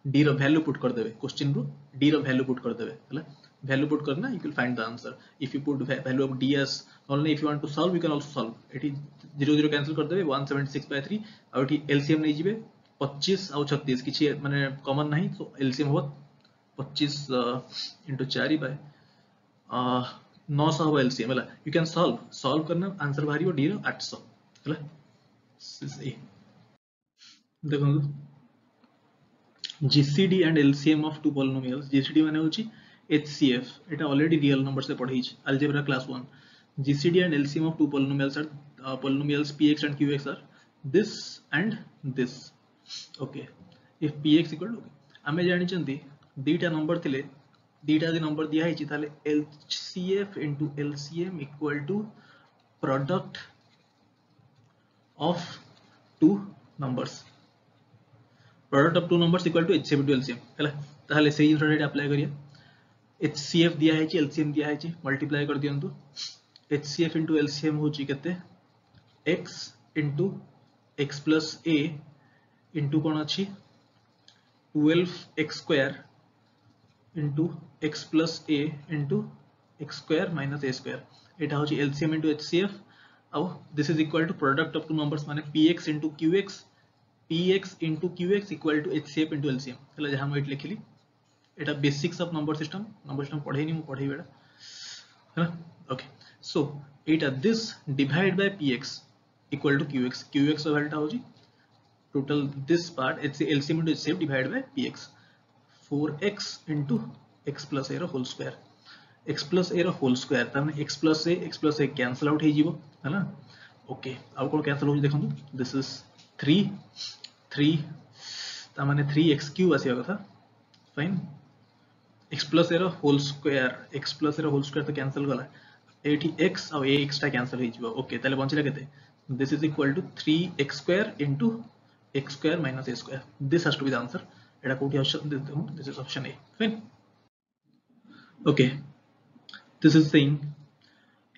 S1: d रो वैल्यू पुट कर देबे क्वेश्चन रो d रो वैल्यू पुट कर देबे हला वैल्यू पुट करना you will find the answer if you put value of d as only if you want to solve you can also solve एठी 0 0 cancel कर देबे 176/3 आ एठी एलसीएम नै जिवे 25 और 36 किछि माने कॉमन नहीं तो एलसीएम हो 25 into 4 by 900 होगा एलसीएम हला यू कैन सॉल्व करना आंसर बाहरी हो डी रो 800 हला ए देखो GCD and LCM of two polynomials GCD माने होची एचसीएफ एटा ऑलरेडी रियल नंबर से पढ़ी छ algebra class 1 GCD and LCM of two polynomials are polynomials px and qx are this and this okay if px equal to हमें जानि चंती दीटा number थिले दीटा दि number दिया है ताले LCF into LCM equal to product of two numbers equal to HCF into LCM हैला ताले सेही जिनटा apply करिया HCF दिया है LCM दिया है मल्टीप्लाई कर दियंतु HCF into LCM होची केते x into x plus a into कोन अछि 12x square into x plus a into x square minus a square एटा होची LCM into HCF अब this is equal to product of two numbers माने px into qx equal to HCF into LCM हला जहां हम एट लिखली एटा basics of number system पढेनी मु पढेबे है ओके सो एटा this divide by px equal to qx रो वैल्यू होची total this part it's LCM into HCF divided by px 4x into x plus a whole square x plus a whole square ताने x plus a cancel out हे जीवो है ना okay अब कोन cancel हो देखंतु this is 3 ता माने 3x cube आसी कथा fine x plus a whole square तो कैंसिल गला एठी x और a x टा कैंसिल हे जीवो ओके ताले बंचला केते this is equal to 3x square into x square minus a square this has to be the answer एटा कोठी ऑप्शन देते हूं this is option A fine okay this is saying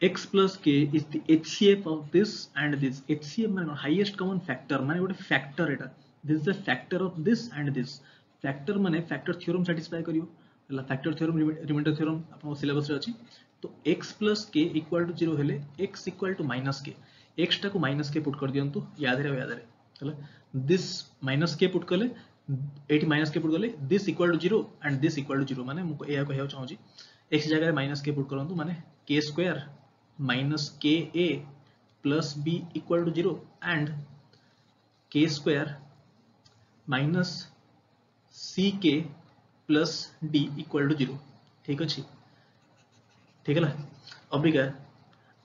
S1: x plus k is the HCF of this and this HCF माने highest common factor माने गोटे factor Etah this is the factor of this and this factor माने factor theorem satisfy करियो हला factor theorem remainder theorem आपन syllabus रे अछि तो x plus k equal to 0 हेले x equal to minus k x टा को minus k पुट कर दियंतु याद रे हला this minus k पुट करले 80 minus k पुट करले this equal to 0 and this equal to 0 माने मुको एया कहया चाहूची x जगह रे minus k पुट करंतु माने k square minus ka plus b equal to 0 and k square minus ck plus d equal to 0 ठीक अछि ठीक है Abika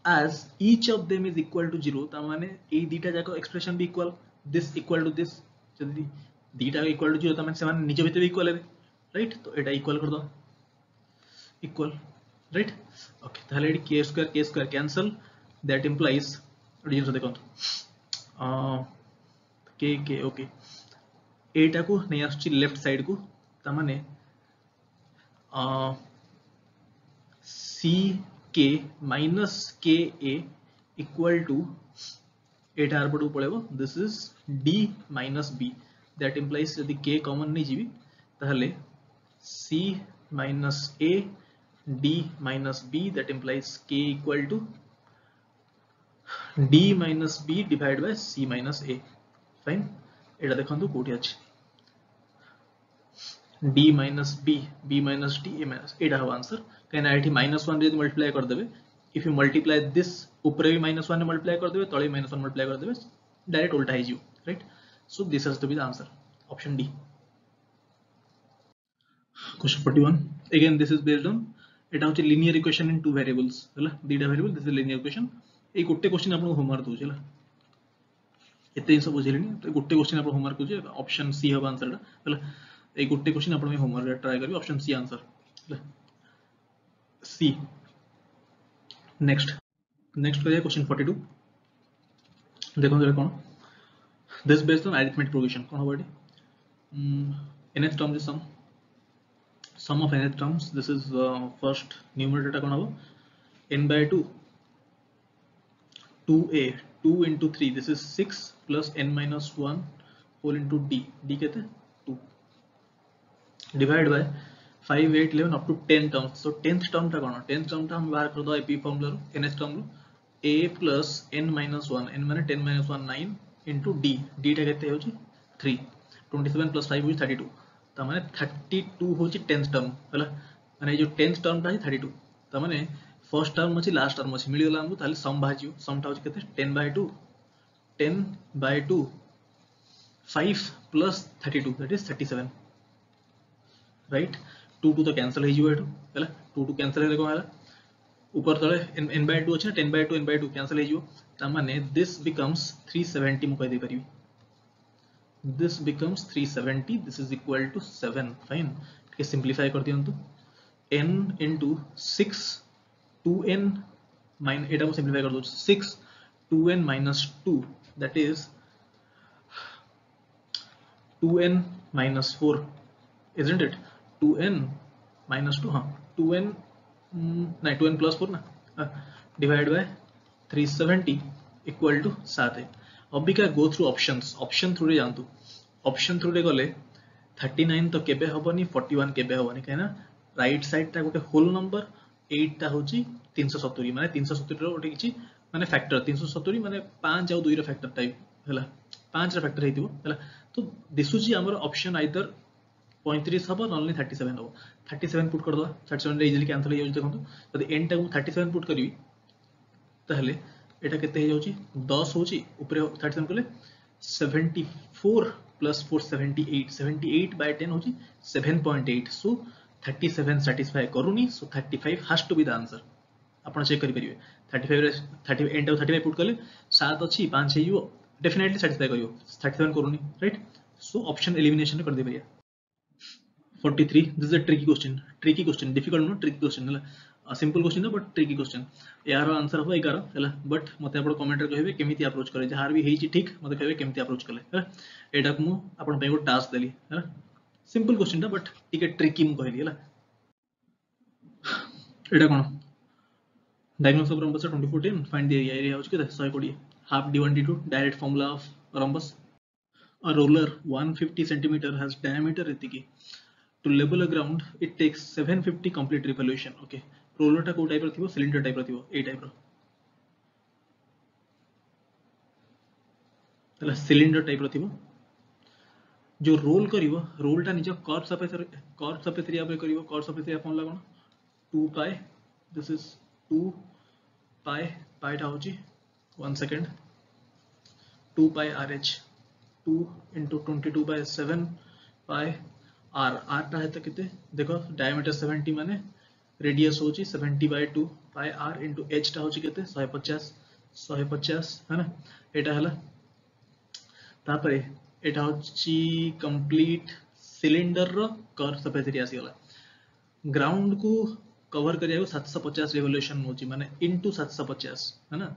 S1: as each of them is equal to 0 ता माने ए दीटा जाको एक्सप्रेशन भी equal this equal to this जदी दीटा इक्वल टू 0 ता माने समान निजे भीतर इक्वल है राइट तो एटा इक्वल कर दो इक्वल राइट ओके ताले AD k square cancel that implies AD जिंस देखो k ओके एटा को नै आछी लेफ्ट साइड को ता माने ck minus ka equal to एटा आर पटू पळेबो this is d minus b that implies यदि k कॉमन नै जीवी ताहले c minus a d minus b, that implies k equal to d minus b divided by c minus a. Fine एटा देखंतु कोठी अछि d minus b, b minus d, a minus, एटा हो answer कहना एठी -1 रे मल्टीप्लाई कर देबे, इफ यू मल्टीप्लाई दिस ऊपर भी -1 रे मल्टीप्लाई कर देबे, तळे -1 मल्टीप्लाई कर देबे, डायरेक्ट उल्टा हो जियो, right. So this has to be the answer, option D. Question 41 again this is based on एटा होची linear equation in two variables हला, दीटा variable, this is linear equation. ए गोटे क्वेश्चन आपन होमवर्क दोछ हला, एते इन सब बुझिलेनी, तो गोटे क्वेश्चन आपन होमवर्क दोछ, ऑप्शन सी हो आंसर टा हला. ए गोटे क्वेश्चन आपन होमवर्क ट्राई करबी, ऑप्शन सी आंसर हला, सी. नेक्स्ट करिए क्वेश्चन 42. देखो जरा कोन this based on arithmetic progression कोन होबडी, nth term is sum of nth terms. This is first numerator टा कोन होबो, n by 2 2a 2 into 3, this is 6 plus n minus 1 whole into d, d कहते हैं 2, divided by 5 8 11 up to 10 terms. So 10th term टा कोन, 10th term टा हम बाहर कर दो एपी फॉर्मूला रो, nth term रो a plus n minus 1, n माने 10 minus 1 9 into d, d टा कहते हो 3, 27 plus 5 होची 32, ता माने 32 होची 10th term हला, माने जो 10th term टा 32, ता माने फर्स्ट टर्म अछि लास्ट टर्म अछि मिली गला हमको, ताले सम भाजियो, सम टा होची केते 10 by 2 5 plus 32, that is 37, right. 2 2 तो कैंसिल हो जिवो एटो हला, 2 2 कैंसिल हे देखो हला, ऊपर तळे n by 2 अछि ना, 10 by 2 n by 2 कैंसिल हो जिवो, ता माने दिस बिकम्स 370 मु कह दे परिबी, this becomes 370, this is equal to 7. Fine, के सिंपलीफाई कर दियंतु, n into 6 2n माइनस, एटा को सिंपलीफाई कर दो 6 2n minus 2, that is 2n minus 4, isn't it, 2n minus 2, हाँ 2n नहीं 2n plus 4 ना, डिवाइड बाय 370 इक्वल टू 7 है. अभी क्या go through options, option through रे जानतु, ऑप्शन थ्रू रे गले 39 तो केबे हबनी, 41 केबे हबनी, कहना राइट साइड टा गोटे होल नंबर, 8 टा होची 370, माने 370 रो गोटे किछि माने फैक्टर 370 माने 5 और 2 रो फैक्टर टाइप हला, 5 रो फैक्टर हेतिबो हला. तो दिसुची हमर ऑप्शन आइदर 35 हबो नॉनली 37 हबो, 37 पुट कर दो, 37 रे इजीली कैंसिल हो जाउ. देखंतु जदि n टा को 37 पुट करबी ताहले एटा केते हे जाउची 10 होची, ऊपर 37 कले 74 plus 4 78, 78 by 10 होची 7.8, सो 37 satisfy करूनी, so 35 has to be the answer. आपण चेक करि परिबे 35 रे 30 n टा 35 पुट कले 7 अछि 5 हे जिवो, डेफिनेटली satisfy करियो, 37 करूनी, राइट. सो ऑप्शन एलिमिनेशन कर दे परिया. 43, this is a tricky question, difficult no, tricky question हला, सिंपल क्वेश्चन है बट ट्रिकी क्वेश्चन. यार आंसर हो 11 हला, बट मते आपण कमेंट रे कहबे केमिति अप्रोच करे, जहार भी हेची ठीक मते कहबे केमिति अप्रोच कले हला. एटा को मु आपण पे टास्क देली हला, सिंपल क्वेश्चन था बट टिके ट्रिकी मु कहली हला. एटा कोन diagonals of rhombus 2014, find the area होच के 120, half d1 d2, direct formula of rhombus. A roller 150 cm has diameter एतिकी, to level a ground it takes 750 complete revolution. Okay, roller टा को टाइप रो थिबो, सिलिंडर टाइप रो थिबो, ए type रो तला cylinder type रो थिबो, जो रोल करिवो, रोल टा निज कर्व सरफेस एरिया पे करिवो. कर्व सरफेस एरिया फॉर्मूला कोन 2 pi, this is 2 pi, pi टा होची 1 second 2 pi rh, 2 into 22/7 pi r, r टा है तो किते देखो डायमीटर 70 माने रेडियस होची 70/2 पाई r into h टा होची किते 150 है ना. एटा हला तापरे एटा होची कंप्लीट सिलिंडर रो कर्व सरफेस एरिया आसी गला. ग्राउंड को कवर करिया 750 रिवोल्यूशन होची माने इनटू 750 है ना,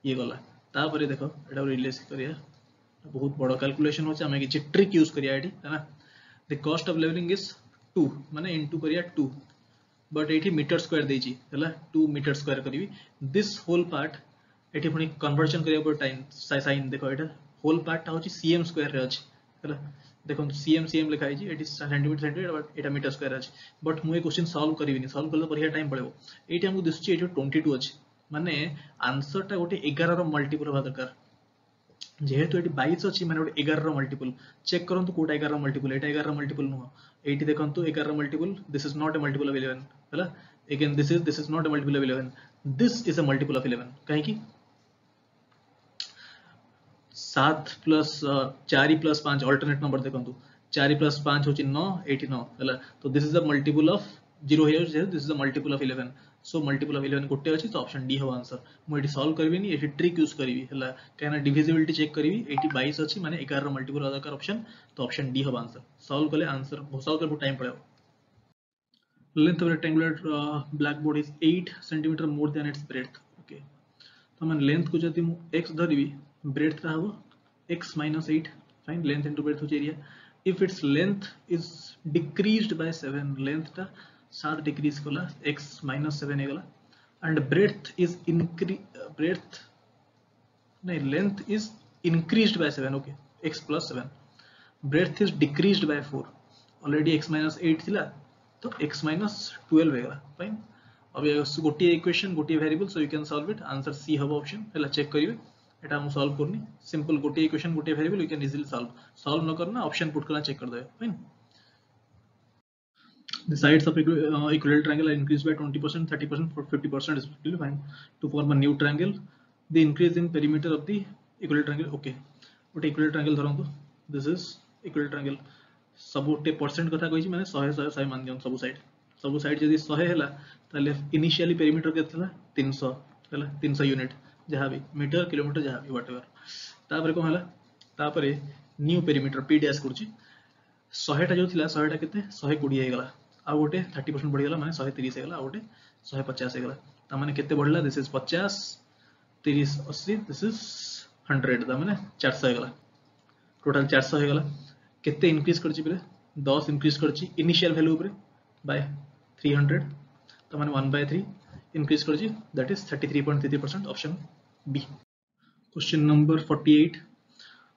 S1: ये गला. तापरे देखो एटा रिलेस करिया, बहुत बड़ कैलकुलेशन होची, हमें कि ट्रिक यूज करिया एटी है ना. The cost of leveling is 2 माने into करिया 2, बट एठी मीटर स्क्वायर देची हला, 2 मीटर स्क्वायर करिवि. दिस होल पार्ट एठी पुनी कन्वर्जन करिया पर टाइम साइन, देखो एटा होल पार्ट टा होची cm स्क्वायर रे अछि हला, देखो सीएम लिखा है एटी सेंटीमीटर सेंटीमीटर एटा मीटर स्क्वायर अछि बट मु ए क्वेश्चन सॉल्व करिविनी सॉल्व करला पर टाइम पड़ेबो एटी हमको दिसछि एटी 22 अछि माने आंसर टा गोटे 11 रो मल्टीपल होबा दरकार जेहेतु एटी 22 अछि माने गोटे 11 रो मल्टीपल चेक करंतु कोटा 11 रो मल्टीपल एटा 11 रो मल्टीपल नुह एटी देखंतु 11 रो multiple this is not a multiple of 11 हला again this is not a multiple of 11 this is a multiple of 11 काहे कि 7 प्लस 4 प्लस 5 अल्टरनेट नंबर देखंतु 4 प्लस 5 होची 9 एटी 9 हला तो this is a multiple of 0 हे this is a multiple of 11 so multiple of 11 गोटे अछि तो ऑप्शन डी हो आंसर मु एटी सॉल्व करबिनी एटी ट्रिक यूज करबी हला काना डिविजिबिलिटी चेक करबी एटी 22 अछि माने 11 रो मल्टीपल होदा कर ऑप्शन तो ऑप्शन डी हो आंसर सॉल्व करले आंसर सॉल्व करबो time पड़ेबो length of rectangular blackboard is 8 cm more than its breadth okay तो मैं लेंथ को जदि मु x धरिबी breadth ता हबो x minus 8 fine length into breadth होची area if its length is decreased by 7 length ता 7 डिक्रीज कला x minus 7 हे गला and breadth is breadth नहीं length is increased by 7 okay x plus 7 breadth is decreased by 4 already x minus 8 थिला तो x minus 12 हे गला fine अब गोटे equation गोटे variable so you can solve it answer C हबो option हला check करिवे एटा हम सॉल्व करनी सिंपल गोटे इक्वेशन गोटे variable you can easily solve न करना ऑप्शन पुट करना चेक कर देबे fine the sides of equilateral triangle are increased by 20% 30% 50% respectively fine to form a new triangle the increase in perimeter of the equilateral triangle okay गोटे equilateral triangle धरंतु this is equilateral triangle सब गोटे percent कथा कहिछि माने 100 100 मान दियन सब side जदी 100 हैला ताले इनिशियली पेरीमीटर के थला 300 हैला 300 यूनिट जहां भी मीटर किलोमीटर जहां भी व्हाटएवर तापर को हला तापर न्यू पेरीमीटर पी डैश करछि 100 टा जो थिला 100 टा केते 120 हे गला आ गोटे 30% बढ़ी गला माने 130 हे गला आ गोटे 150 हे गला ता माने केते बढ़ला दिस इज 50 30 80 दिस इज 100 ता माने 400 हे गला टोटल 400 हे गला केते इंक्रीज करछि परे 10 इंक्रीज करछि इनिशियल वैल्यू ऊपर बाय 300 तो माने 1/3 इंक्रीज करछि that is 33.33% option B question number 48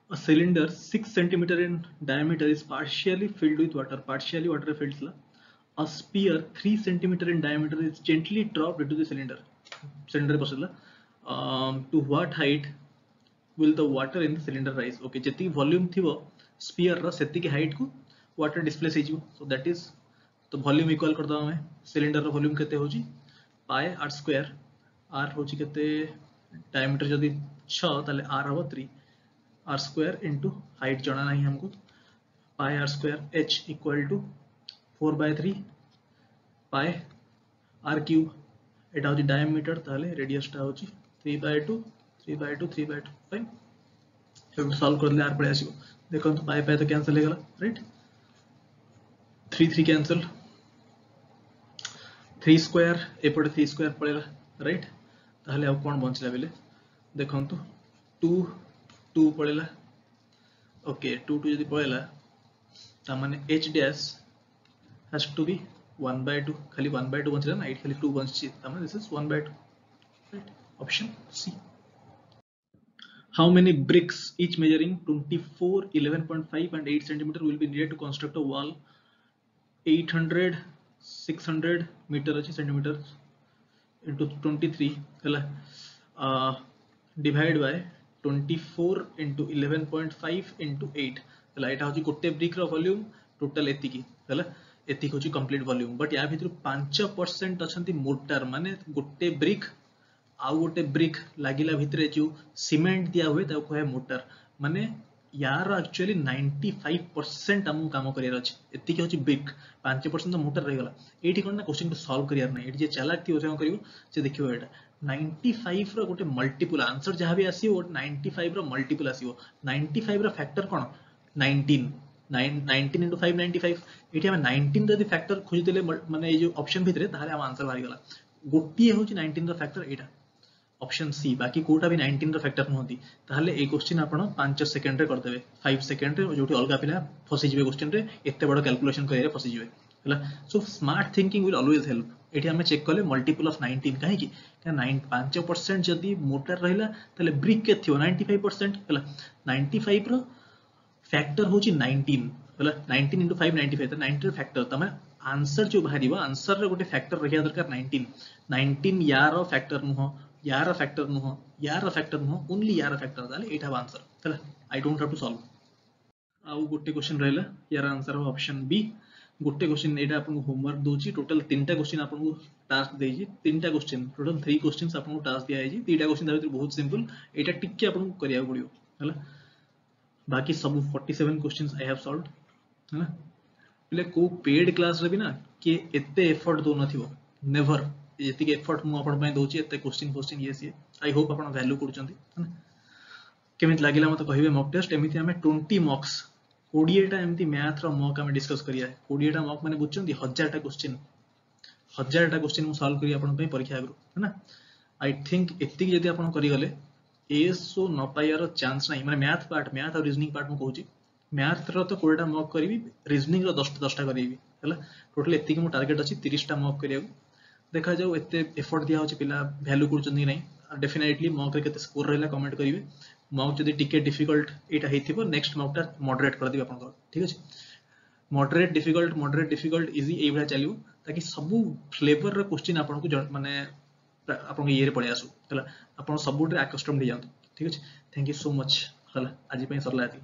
S1: a cylinder 6 cm in diameter is partially filled with water partially water filled la a sphere 3 cm in diameter is gently dropped into the cylinder pasla to what height will the water in the cylinder rise okay jeti volume thibo sphere रा सेति के height को water displace हे जिवो so that is तो volume equal कर दवा हमें cylinder rho volume केते होची पाई r स्क्वायर r होची केते डायमीटर जदी 6 ताले r हबो 3 r स्क्वायर इनटू हाइट जणा नहीं हमको pi r square h equal to 4/3 pi r cube एटा होची डायमीटर ताले रेडियस टा होची 3/2 3/2 3/2 फाइन सब सॉल्व करले r पड़े आसीबो देखो तो पाई तो कैंसिल हे गला राइट 3 3 कैंसिल 3 स्क्वायर एपटे 3 स्क्वायर पड़ेला राइट ताहले अब कोन बंचला बेले देखंतु 2 2 पड़ेला ओके 2 2 यदि पड़ेला ता माने h dash has to be 1/2 खाली 1/2 बंचला ना 8 खाली 2 बंचछि ता माने this is 1/2 right option C how many bricks each measuring 24 11.5 and 8 cm will be needed to construct a wall 800 600 meter अच्छी centimeter into 23 हला divide by 24 into 11.5 into 8 हला एटा होची गोटे ब्रिक रो वॉल्यूम टोटल एतिकी हला एतिक होची कंप्लीट वॉल्यूम बट या भितर 5% अछंती motor माने गोटे ब्रिक आउ गोटे ब्रिक लागिला भितरे जो सीमेंट दिया हुए ताको कहे मोटर माने यार एक्चुअली 95% हमु काम करियर अछि एति के होची ब्रिक 5% तो मोटर रह गला एठी कोन ना क्वेश्चन को सॉल्व करियर नै एठी जे चालाक थी ओसे करियो से देखियो एटा 95 रो गोटे मल्टीपल आंसर जहां भी आसीओ 95 रो मल्टीपल आसीओ 95 रो फैक्टर कोन 19 19 into 5 95 एठी हम 19 रो फैक्टर खोजि देले माने ए जो ऑप्शन भितरे ताहाले हम आंसर बारी गला गोटी होची 19 रो फैक्टर एटा ऑप्शन सी बाकी कोटा भी 19 रो फैक्टर नहोती ताहले ए क्वेश्चन आपण 5 सेकंड रे कर देबे 5 सेकंड रे जोटी अलगा पिला फसी जिवे क्वेश्चन रे एते बड़ कैलकुलेशन करे रे फसी जिवे हला so smart thinking will always help एठी हम चेक करले मल्टीपल ऑफ 19 काहे कि 5% जदी मोटर रहिला ताले ब्रिक के थियो 95% हला 95 रो फैक्टर होची 19 ହେଲା 19 into 5 95 तो 90 फैक्टर तमे आंसर जो बाहरिबा आंसर रे गोटे फैक्टर रहिया दरकार 19 यार फैक्टर नुह यार फैक्टर नुह यार फैक्टर नुह ओनली यार फैक्टर ताले एटा आंसर हैला I don't have to solve आउ गोटे क्वेश्चन रहला यार आंसर हो ऑप्शन बी गोटे क्वेश्चन एटा आपन होमवर्क दोची टोटल 3टा क्वेश्चन आपन को टास्क देजी 3टा क्वेश्चन टोटल 3 क्वेश्चंस आपन को टास्क दिया है 3टा क्वेश्चन दाबित बहुत सिंपल एटा टिके आपन को करिया पड़ियो हैला बाकी सब 47 क्वेश्चंस आई हैव सॉल्व्ड है ना पिले को पेड क्लास रे भी ना कि एते एफर्ट दो नथिबो नेवर एति के एफर्ट मु आपन पय दोची एते क्वेश्चन ये सी आई होप आपन वैल्यू करचंती है ना केमित लागिला मते कहिबे मॉक टेस्ट एमिति हमें 20 मॉक्स 20 टा एमिति मैथ रो मॉक हमें डिस्कस करिया 20 टा मॉक माने बुझचंती 1000 टा क्वेश्चन मु सॉल्व करी आपन पय परीक्षा आगु है ना आई थिंक एति कि यदि आपन करी गले एसो न पाइयार चांस नहीं माने मैथ और रीजनिंग पार्ट मु कहूची मैथ रो तो 20 टा मॉक करीबी रीजनिंग रो 10 टा करीबी हैला टोटल एति कि मु टारगेट अछि 30 टा मॉक करिया देखा जाऊ एते एफर्ट दिया होची पिला वैल्यू करचंदी नहीं डेफिनेटली मॉक रे केते स्कोर रहला कमेंट करिवे मॉक जदी टिके डिफिकल्ट एटा हेतिबो नेक्स्ट मॉक टा मॉडरेट कर दिबे आपन ठीक अछि मॉडरेट डिफिकल्ट इजी ए भला चलियो ताकि सब फ्लेवर रो क्वेश्चन आपन को माने आपन को ये रे पळे आसु हैला आपन सब रे अकस्टम्ड हो जांतो ठीक अछि थैंक यू सो मच हैला आज पय सरला आती